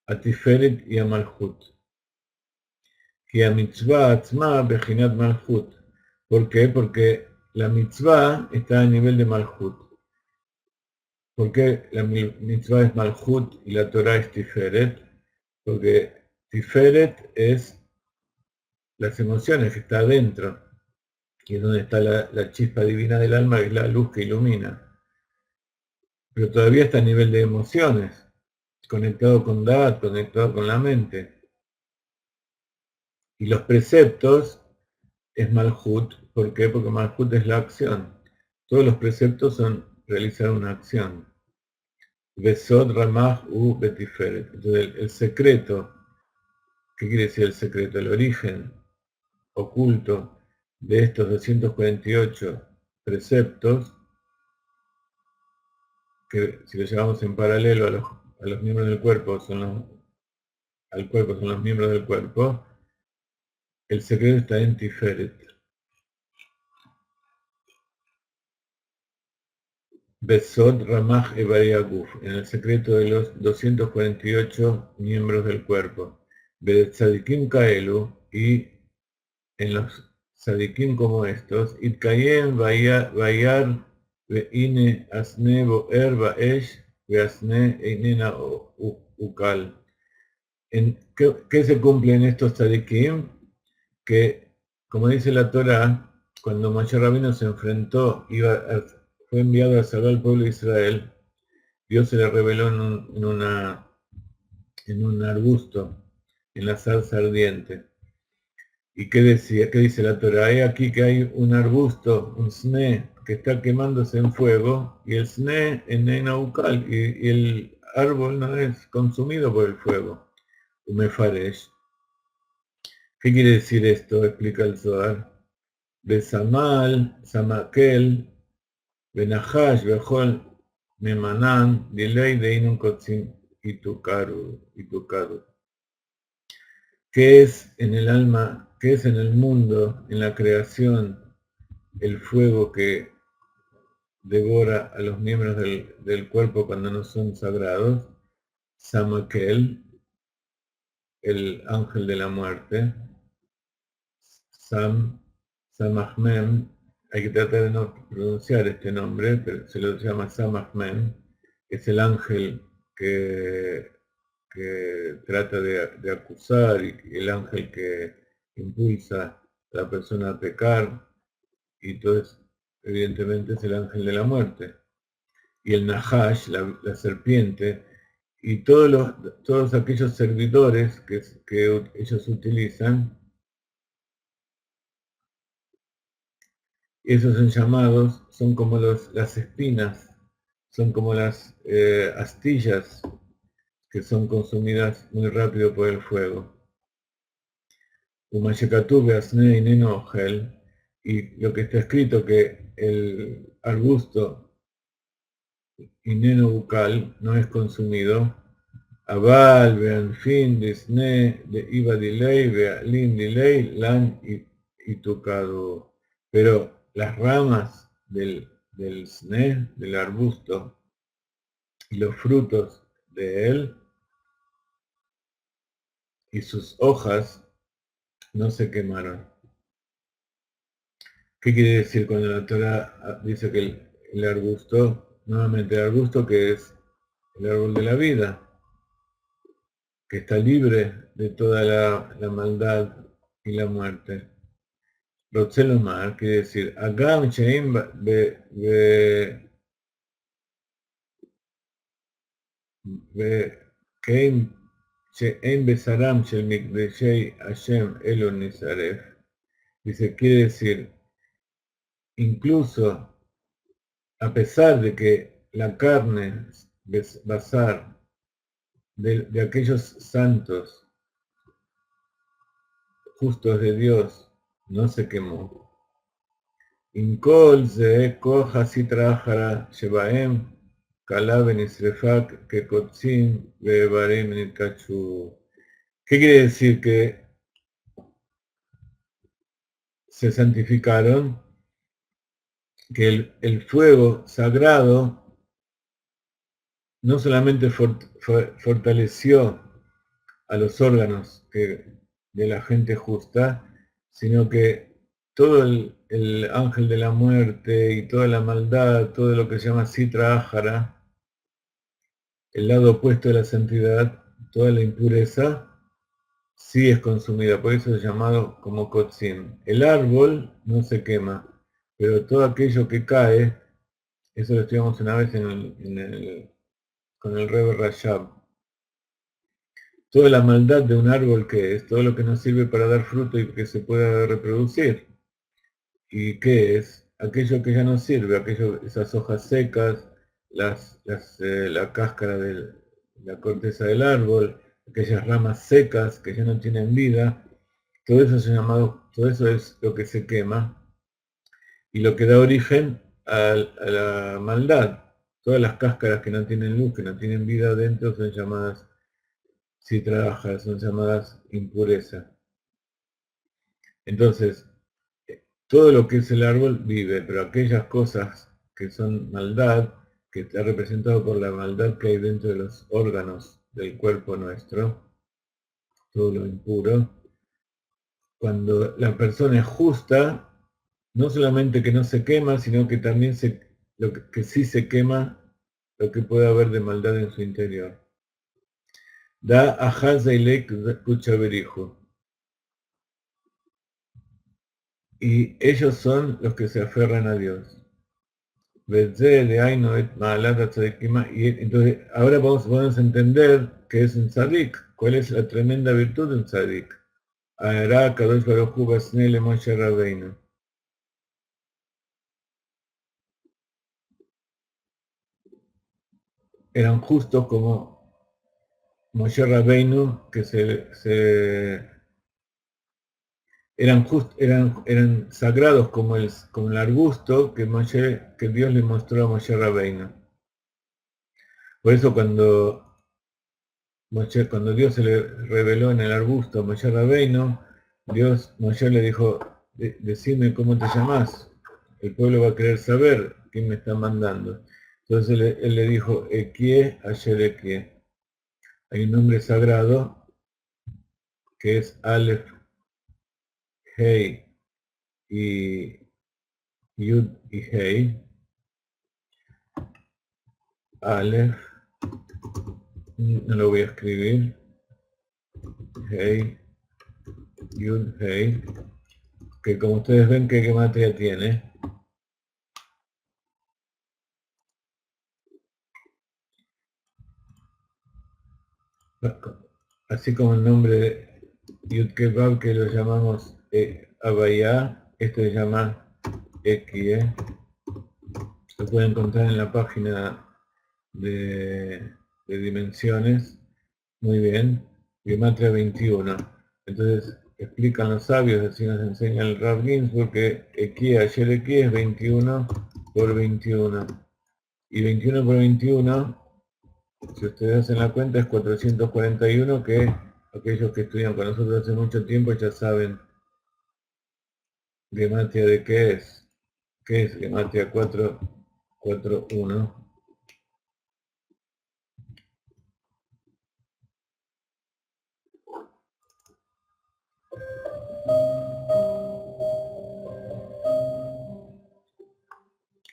a Tiferet y a Malhut. Que a mitzvah atzma bejinat Malhut. ¿Por qué? Porque la mitzvah está a nivel de Malhut. ¿Por qué la mitzvah es Malhut y la Torah es Tiferet? Porque Tiferet es las emociones que está adentro, que es donde está la chispa divina del alma, que es la luz que ilumina. Pero todavía está a nivel de emociones, conectado con Da'at, conectado con la mente. Y los preceptos es Malhut, ¿por qué? Porque Malhut es la acción. Todos los preceptos son realizar una acción. Besod Ramaj u Betiferet. Entonces el secreto, ¿qué quiere decir el secreto? El origen oculto de estos 248 preceptos, que si lo llevamos en paralelo a los miembros del cuerpo, al cuerpo son los miembros del cuerpo, el secreto está en Tiferet. Besod Ramaj Ebayaguf, en el secreto de los 248 miembros del cuerpo. Betzadikim Kaelu, y en los tzadikim como estos, Itkayem Bayar Veine Asne Boer Baesh Veasne Einena Ukal. ¿Qué se cumple en estos tzadikim? Que como dice la Torá, cuando Moshe Rabino se enfrentó, fue enviado a salvar al pueblo de Israel, Dios se le reveló en un arbusto, en la zarza ardiente. ¿Y qué decía? ¿Qué dice la Torá? Hay aquí que hay un arbusto, un sne, que está quemándose en fuego, y el sne en Nenaucal, y el árbol no es consumido por el fuego. Umefaresh. ¿Qué quiere decir esto? Explica el Zohar. Besamal, Samakel, Benahash, Bejol, Memanan, Dilei, Deinun Kotsim, Itukaru. ¿Qué es en el alma, qué es en el mundo, en la creación, el fuego que devora a los miembros del cuerpo cuando no son sagrados? Samakel, el ángel de la muerte. Samachmen, hay que tratar de no pronunciar este nombre, pero se lo llama Samachmen, es el ángel que, que trata de acusar y el ángel que impulsa a la persona a pecar, y entonces evidentemente es el ángel de la muerte. Y el Nahash, la serpiente, y todos aquellos servidores que ellos utilizan. Esos son llamados, son como las espinas, son como las astillas que son consumidas muy rápido por el fuego. Umayekatube asne ineno ogel, y lo que está escrito que el arbusto ineno bucal no es consumido. Abal, Beanfin, Disne, de Iba Dilei, Bealin Dilei, Lan y Tucado. Pero las ramas del SNE, del arbusto, y los frutos de él, y sus hojas, no se quemaron. ¿Qué quiere decir cuando la Torah dice que el arbusto, nuevamente el arbusto que es el árbol de la vida, que está libre de toda la maldad y la muerte? Rotzelomar quiere decir, Agam Sheim Keim Sheim Besaram Shel Mikdeshei Hashem Elon Nisaref. Dice, quiere decir, incluso a pesar de que la carne basar de aquellos santos justos de Dios no se quemó. Inkol ze koch asitra hara shebaem kala benisrefak kekotzim bebarim nitkachu. ¿Qué quiere decir? Que se santificaron, que el fuego sagrado no solamente fortaleció a los órganos de la gente justa, sino que todo el ángel de la muerte y toda la maldad, todo lo que se llama Sitra Ájara, el lado opuesto de la santidad, toda la impureza, sí es consumida, por eso es llamado como Kotzim. El árbol no se quema, pero todo aquello que cae, eso lo estudiamos una vez con el Rebbe Rashab. Toda la maldad de un árbol que es, todo lo que nos sirve para dar fruto y que se pueda reproducir. ¿Y qué es? Aquello que ya no sirve, esas hojas secas, la cáscara de la corteza del árbol, aquellas ramas secas que ya no tienen vida, todo eso todo eso es lo que se quema y lo que da origen a la maldad. Todas las cáscaras que no tienen luz, que no tienen vida adentro, son llamadas citrajas, son llamadas impureza. Entonces, todo lo que es el árbol vive, pero aquellas cosas que son maldad, que está representado por la maldad que hay dentro de los órganos del cuerpo nuestro, todo lo impuro, cuando la persona es justa, no solamente que no se quema, sino que también que sí se quema lo que puede haber de maldad en su interior. Da a Hazailek Kuchaberijo. y ellos son los que se aferran a Dios. Y entonces ahora vamos a entender qué es un tzadik, cuál es la tremenda virtud de un tzadik. Eran justos como Moshe Rabbeinu, que eran sagrados como el arbusto que Dios le mostró a Moshe Rabbeinu. Por eso cuando Dios se le reveló en el arbusto a Moshe Rabbeinu, Moshe le dijo, decime cómo te llamas, el pueblo va a querer saber quién me está mandando. Entonces él le dijo, Ekie Asher Ekie. Hay un nombre sagrado que es Aleph, Hei y Yud y Hei. Aleph, no lo voy a escribir, Hei, Yud, Hei, que como ustedes ven, ¿qué gematria tiene? Así como el nombre de Yud Kebab, que lo llamamos Abayá, este se llama Ekie. Lo pueden encontrar en la página de dimensiones. Muy bien, gematria 21. Entonces, explican los sabios, así nos enseña el Rav Ginsburg, que Ekie, ayer Ekie es 21 por 21. Y 21 por 21, si ustedes hacen la cuenta, es 441, que aquellos que estudian con nosotros hace mucho tiempo ya saben gematria de qué es. ¿Qué es gematria 441?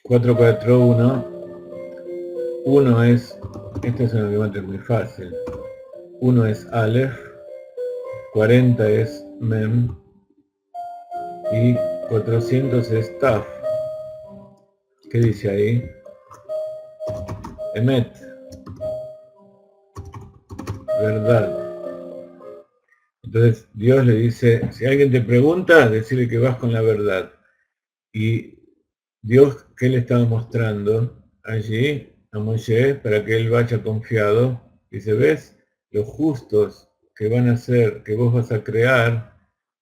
441, uno es, este es un gematria muy fácil, 1 es Aleph, 40 es Mem y 400 es Taf. ¿Qué dice ahí? Emet, verdad. Entonces Dios le dice, si alguien te pregunta, decirle que vas con la verdad. Y Dios, ¿qué le estaba mostrando allí a Moshe para que él vaya confiado? Dice, ¿ves? Los justos que van a ser, que vos vas a crear,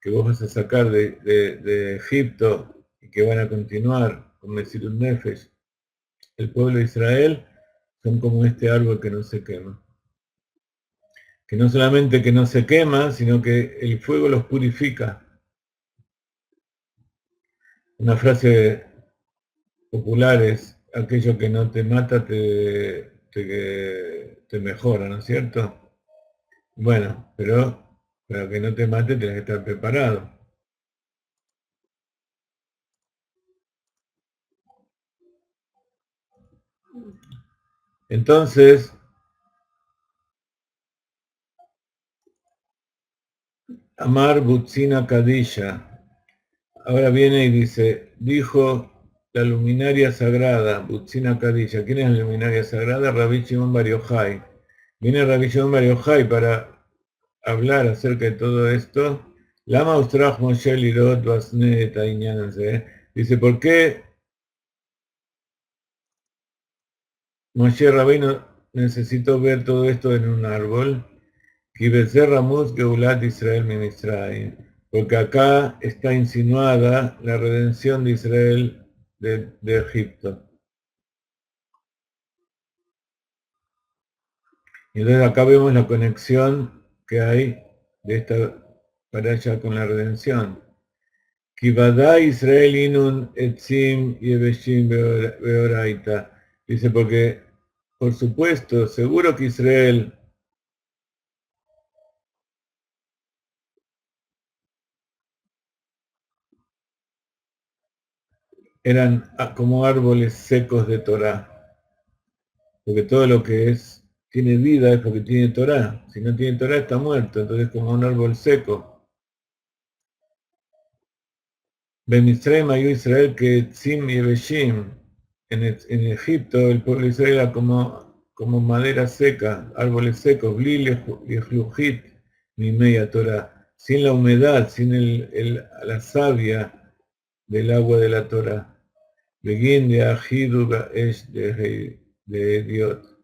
que vos vas a sacar de Egipto y que van a continuar con Mesirut Nefesh, el pueblo de Israel, son como este árbol que no se quema. Que no solamente que no se quema, sino que el fuego los purifica. Una frase popular es, aquello que no te mata te mejora, ¿no es cierto? Bueno, pero para que no te mate tienes que estar preparado. Entonces, Amar Butzina Kadisha. Ahora viene y dice, dijo la luminaria sagrada, Butzina Kadisha. ¿Quién es la luminaria sagrada? Rabbi Shimon Bar Yochai. Viene Rabbi Shimon Bar Yochai para hablar acerca de todo esto. Lama Ustrach Moshe Lirot Basne Tainyanse. Dice, ¿por qué Moshe Rabbeinu necesitó ver todo esto en un árbol? Ramuz Geulat Israel Ministraim. Porque acá está insinuada la redención de Israel de Egipto. Y entonces acá vemos la conexión que hay de esta para allá con la redención. Kivadá Israel inun etzim yeveshim beoraita. Dice, porque, por supuesto, seguro que Israel eran como árboles secos de Torá, porque todo lo que tiene vida es porque tiene Torá. Si no tiene Torá está muerto, entonces como un árbol seco. Bemitzrayim Ayu Israel que Tzim y Beshim. En Egipto el pueblo de Israel era como madera seca, árboles secos, Blil y Flujit, mi media Torah, sin la humedad, sin la savia del agua de la Torah. Begin de Ahidu Esh de Dios.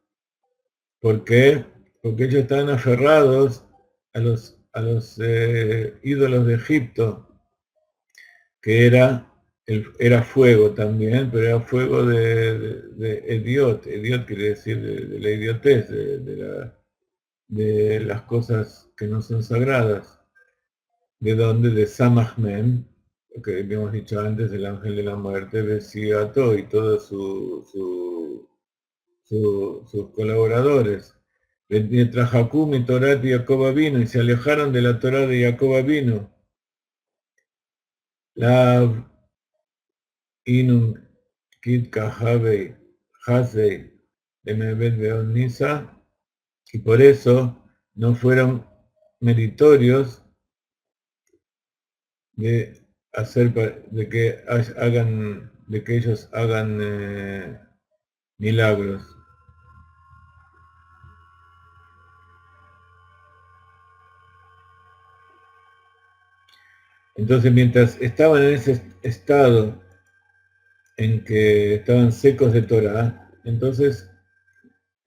¿Por qué? Porque ellos estaban aferrados a los ídolos de Egipto, que era fuego también, pero era fuego de Ediot. Ediot quiere decir de la idiotez, de las cosas que no son sagradas. ¿De dónde? De Samachmen, que habíamos dicho antes, el ángel de la muerte, Besigato y todos sus colaboradores. Mientras Jacob y Torah de Jacob vino y se alejaron de la Torah de Jacob vino. La Inun Kit Kahabei Hasei Emebet Beonisa, y por eso no fueron meritorios de que ellos hagan milagros. Entonces, mientras estaban en ese estado en que estaban secos de Torah, entonces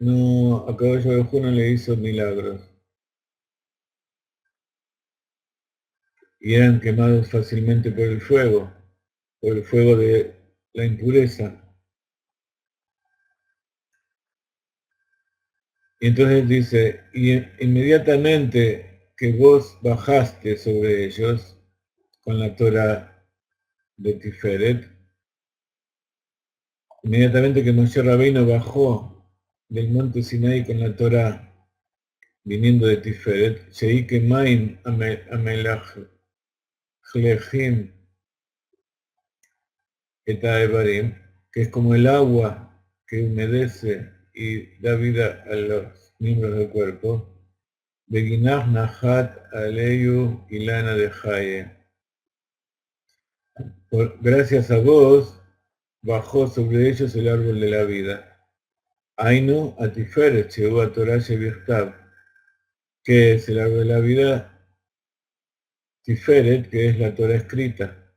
a Caballo de Juno le hizo milagros y eran quemados fácilmente por el fuego de la impureza. Y entonces dice, y inmediatamente que vos bajaste sobre ellos con la Torah de Tiferet, inmediatamente que Moshe Rabbeinu bajó del monte Sinai con la Torah viniendo de Tiferet, Sheike Maim Amelachlechim Eta Evarim, que es como el agua que humedece y da vida a los miembros del cuerpo, Beginach Nahat Aleyu Ilana de Haye. Gracias a vos, bajó sobre ellos el árbol de la vida. Ainu Atiferet llegó a Torah Shevirtab, que es el árbol de la vida, Tiferet, que es la Torah escrita.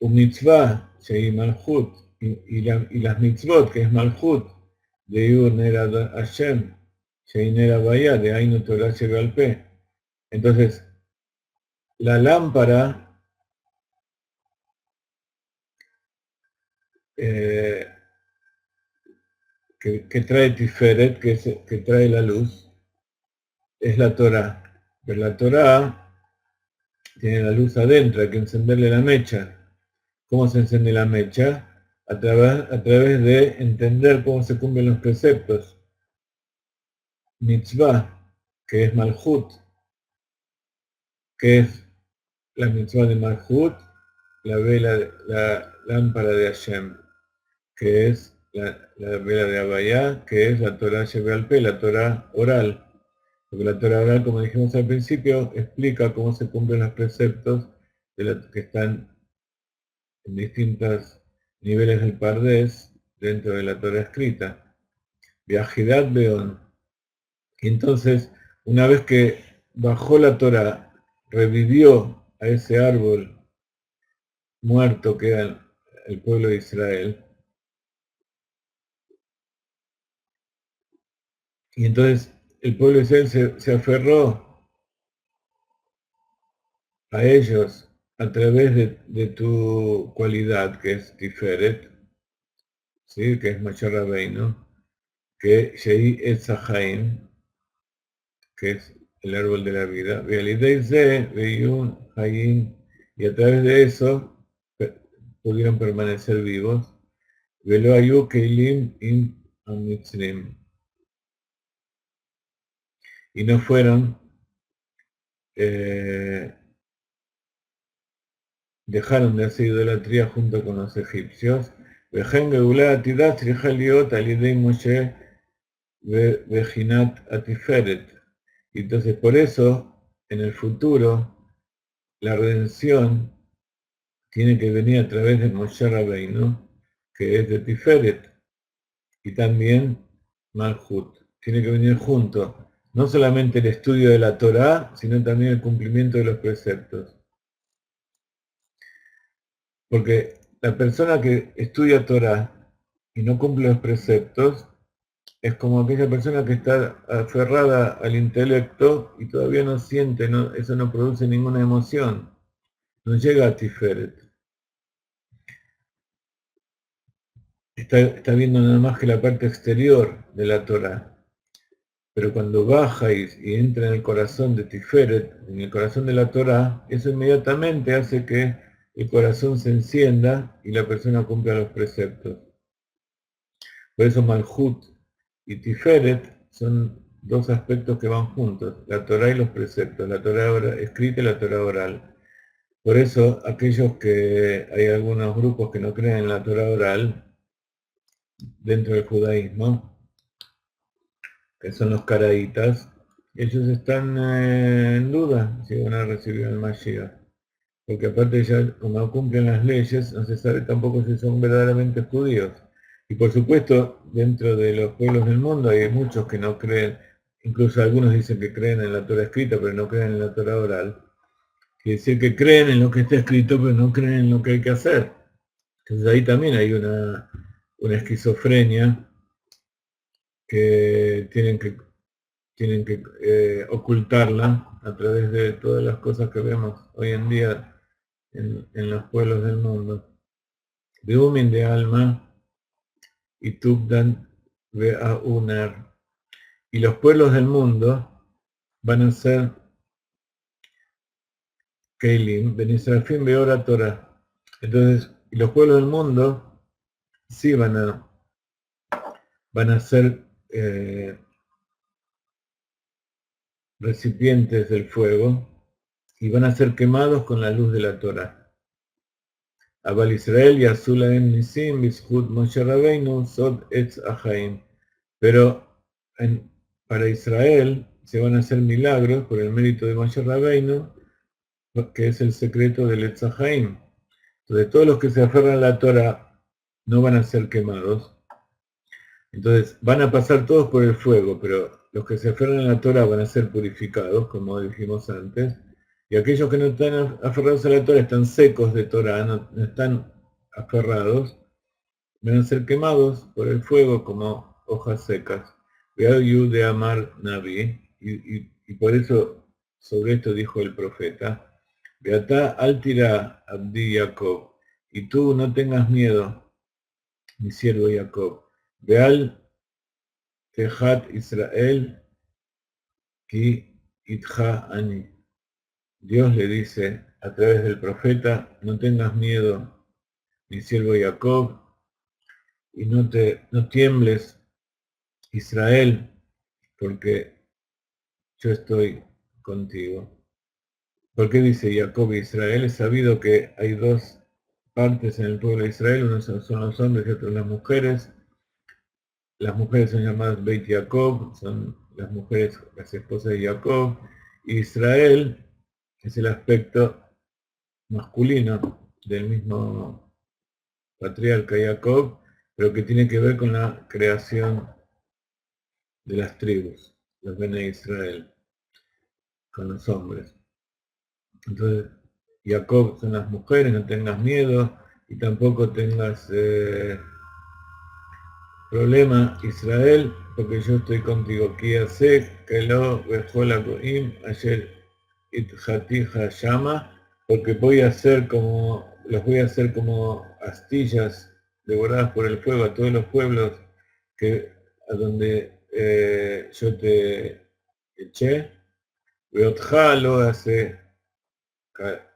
Un mitzvah, Shei Malchut, y las mitzvot, que es Malchut, de Yur Nera Hashem, Shei Nera Baya, de Ainu Torah Shebalpe. Entonces, la lámpara que trae Tiferet, que trae la luz, es la Torah. Pero la Torah tiene la luz adentro, hay que encenderle la mecha. ¿Cómo se enciende la mecha? A través de entender cómo se cumplen los preceptos. Mitzvah, que es Malchut, que es la mitzvah de Malchut, la lámpara de Hashem, que es la vela de Abayá, que es la Torah Shebealpe, la Torah oral. Porque la Torah oral, como dijimos al principio, explica cómo se cumplen los preceptos que están en distintos niveles del Pardés dentro de la Torah escrita. Viajidat Beon. Y entonces, una vez que bajó la Torah, revivió a ese árbol muerto que era el pueblo de Israel, y entonces el pueblo de Israel se aferró a ellos a través de tu cualidad, que es Tiferet, ¿sí? Que es Moshe Rabbeinu, que Shei Etzahaim, que es el árbol de la vida, y a través de eso pudieron permanecer vivos, Velo Ayu Keilim in Amitzrim, y no fueron, dejaron de hacer idolatría junto con los egipcios, Vejen Geulá Atidat Tzricha Liot Alidei Moshe Vejinat Atiferet. Y entonces por eso, en el futuro, la redención tiene que venir a través de Moshe Rabbeinu, que es de Tiferet, y también Malhut. Tiene que venir junto, no solamente el estudio de la Torá, sino también el cumplimiento de los preceptos. Porque la persona que estudia Torá y no cumple los preceptos, es como aquella persona que está aferrada al intelecto y todavía no siente, eso no produce ninguna emoción, no llega a Tiferet. Está viendo nada más que la parte exterior de la Torá. Pero cuando baja y entra en el corazón de Tiferet, en el corazón de la Torá, eso inmediatamente hace que el corazón se encienda y la persona cumpla los preceptos. Por eso Malhut y Tiferet son dos aspectos que van juntos, la Torá y los preceptos, la Torá escrita y la Torá oral. Por eso aquellos que hay algunos grupos que no creen en la Torá oral dentro del judaísmo, que son los caraítas, ellos están en duda si van a recibir el Mashiach. Porque aparte ya como cumplen las leyes, no se sabe tampoco si son verdaderamente judíos. Y por supuesto, dentro de los pueblos del mundo hay muchos que no creen, incluso algunos dicen que creen en la Torah escrita, pero no creen en la Torah oral. Quiere decir que creen en lo que está escrito, pero no creen en lo que hay que hacer. Entonces ahí también hay una esquizofrenia que tienen que ocultarla a través de todas las cosas que vemos hoy en día en los pueblos del mundo. Beumin de alma y Tubdan Uner. Y los pueblos del mundo van a ser Keilim, Benisrafim Beora Torah. Entonces, y los pueblos del mundo sí van a ser recipientes del fuego y van a ser quemados con la luz de la Torah. Abal Israel y Azulaem Nisim, Bishut Moshe Rabbeinu, Sod Etz Ahaim. Pero para Israel se van a hacer milagros por el mérito de Moshe Rabbeinu, que es el secreto del Etz Ahaim. Entonces todos los que se aferran a la Torah no van a ser quemados. Entonces van a pasar todos por el fuego, pero los que se aferran a la Torah van a ser purificados, como dijimos antes. Y aquellos que no están aferrados a la Torah están secos de Torah, no están aferrados, van a ser quemados por el fuego como hojas secas. De Amar Nabi, y por eso sobre esto dijo el profeta, Beatá altira abdi Jacob, y tú no tengas miedo, mi siervo Jacob, Beal Tejat Israel, ki itja ani. Dios le dice a través del profeta, no tengas miedo, mi siervo Jacob, y no tiembles, Israel, porque yo estoy contigo. ¿Por qué dice Jacob e Israel? Es sabido que hay dos partes en el pueblo de Israel, unos son los hombres y otros las mujeres. Las mujeres son llamadas Beit Jacob, son las mujeres, las esposas de Jacob. Israel es el aspecto masculino del mismo patriarca Jacob, pero que tiene que ver con la creación de las tribus, los Bene Israel, con los hombres. Entonces, Jacob son las mujeres, no tengas miedo y tampoco tengas problema, Israel, porque yo estoy contigo. Que lo ayer itjatija llama, porque los voy a hacer como astillas devoradas por el fuego a todos los pueblos a donde yo te eché. Veotja lo hace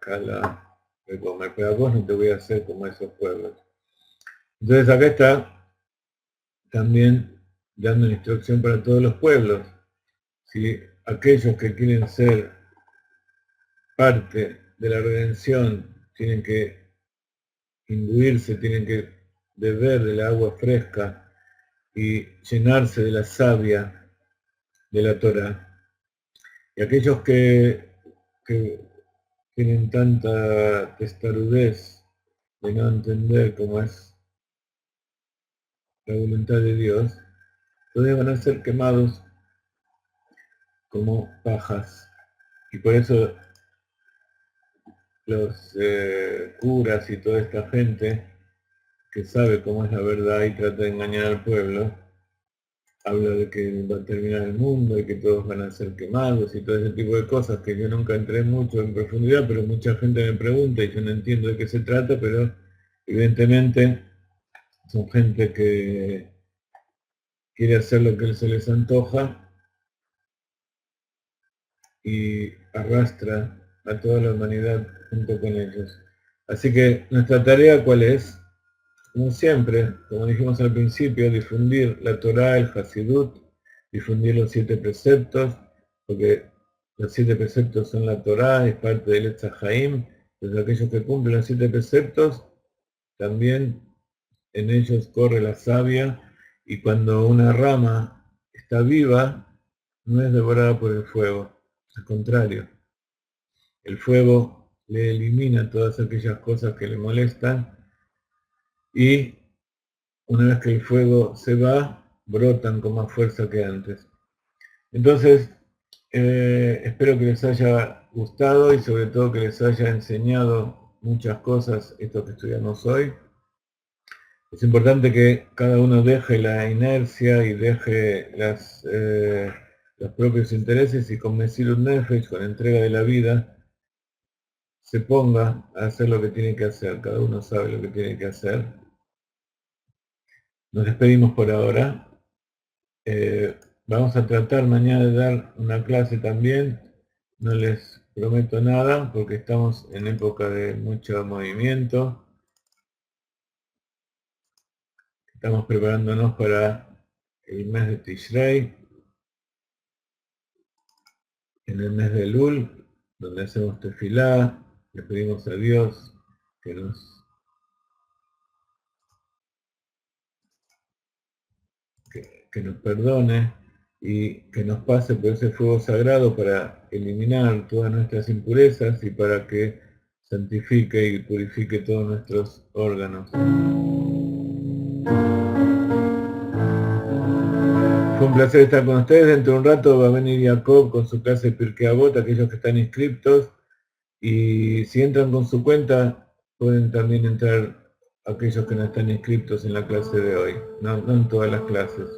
cala de comer, pero a vos no te voy a hacer como esos pueblos. Entonces acá está también dando una instrucción para todos los pueblos. Si aquellos que quieren ser parte de la redención tienen que imbuirse, tienen que beber del agua fresca y llenarse de la savia de la Torah. Y aquellos que tienen tanta testarudez de no entender cómo es la voluntad de Dios, entonces van a ser quemados como pajas. Y por eso los curas y toda esta gente que sabe cómo es la verdad y trata de engañar al pueblo, habla de que va a terminar el mundo y que todos van a ser quemados y todo ese tipo de cosas que yo nunca entré mucho en profundidad, pero mucha gente me pregunta y yo no entiendo de qué se trata, pero evidentemente son gente que quiere hacer lo que se les antoja y arrastra a toda la humanidad junto con ellos. Así que nuestra tarea, ¿cuál es? Como siempre, como dijimos al principio, difundir la Torá, el Hasidut, difundir los 7 preceptos, porque los 7 preceptos son la Torá, es parte del Etz Haim, pues aquellos que cumplen los 7 preceptos, también en ellos corre la savia, y cuando una rama está viva, no es devorada por el fuego, al contrario, el fuego le elimina todas aquellas cosas que le molestan, y una vez que el fuego se va, brotan con más fuerza que antes. Entonces, espero que les haya gustado y sobre todo que les haya enseñado muchas cosas esto que estudiamos hoy. Es importante que cada uno deje la inercia y deje los propios intereses y con Mesirut Nefesh, con entrega de la vida, se ponga a hacer lo que tiene que hacer. Cada uno sabe lo que tiene que hacer. Nos despedimos por ahora. Vamos a tratar mañana de dar una clase también. No les prometo nada porque estamos en época de mucho movimiento. Estamos preparándonos para el mes de Tishrei, en el mes de Elul, donde hacemos tefilá, le pedimos a Dios que nos perdone y que nos pase por ese fuego sagrado para eliminar todas nuestras impurezas y para que santifique y purifique todos nuestros órganos. Fue un placer estar con ustedes. Dentro de un rato va a venir Jacob con su clase de Pirkei Avot, aquellos que están inscriptos. Y si entran con su cuenta, pueden también entrar aquellos que no están inscriptos en la clase de hoy, no en todas las clases.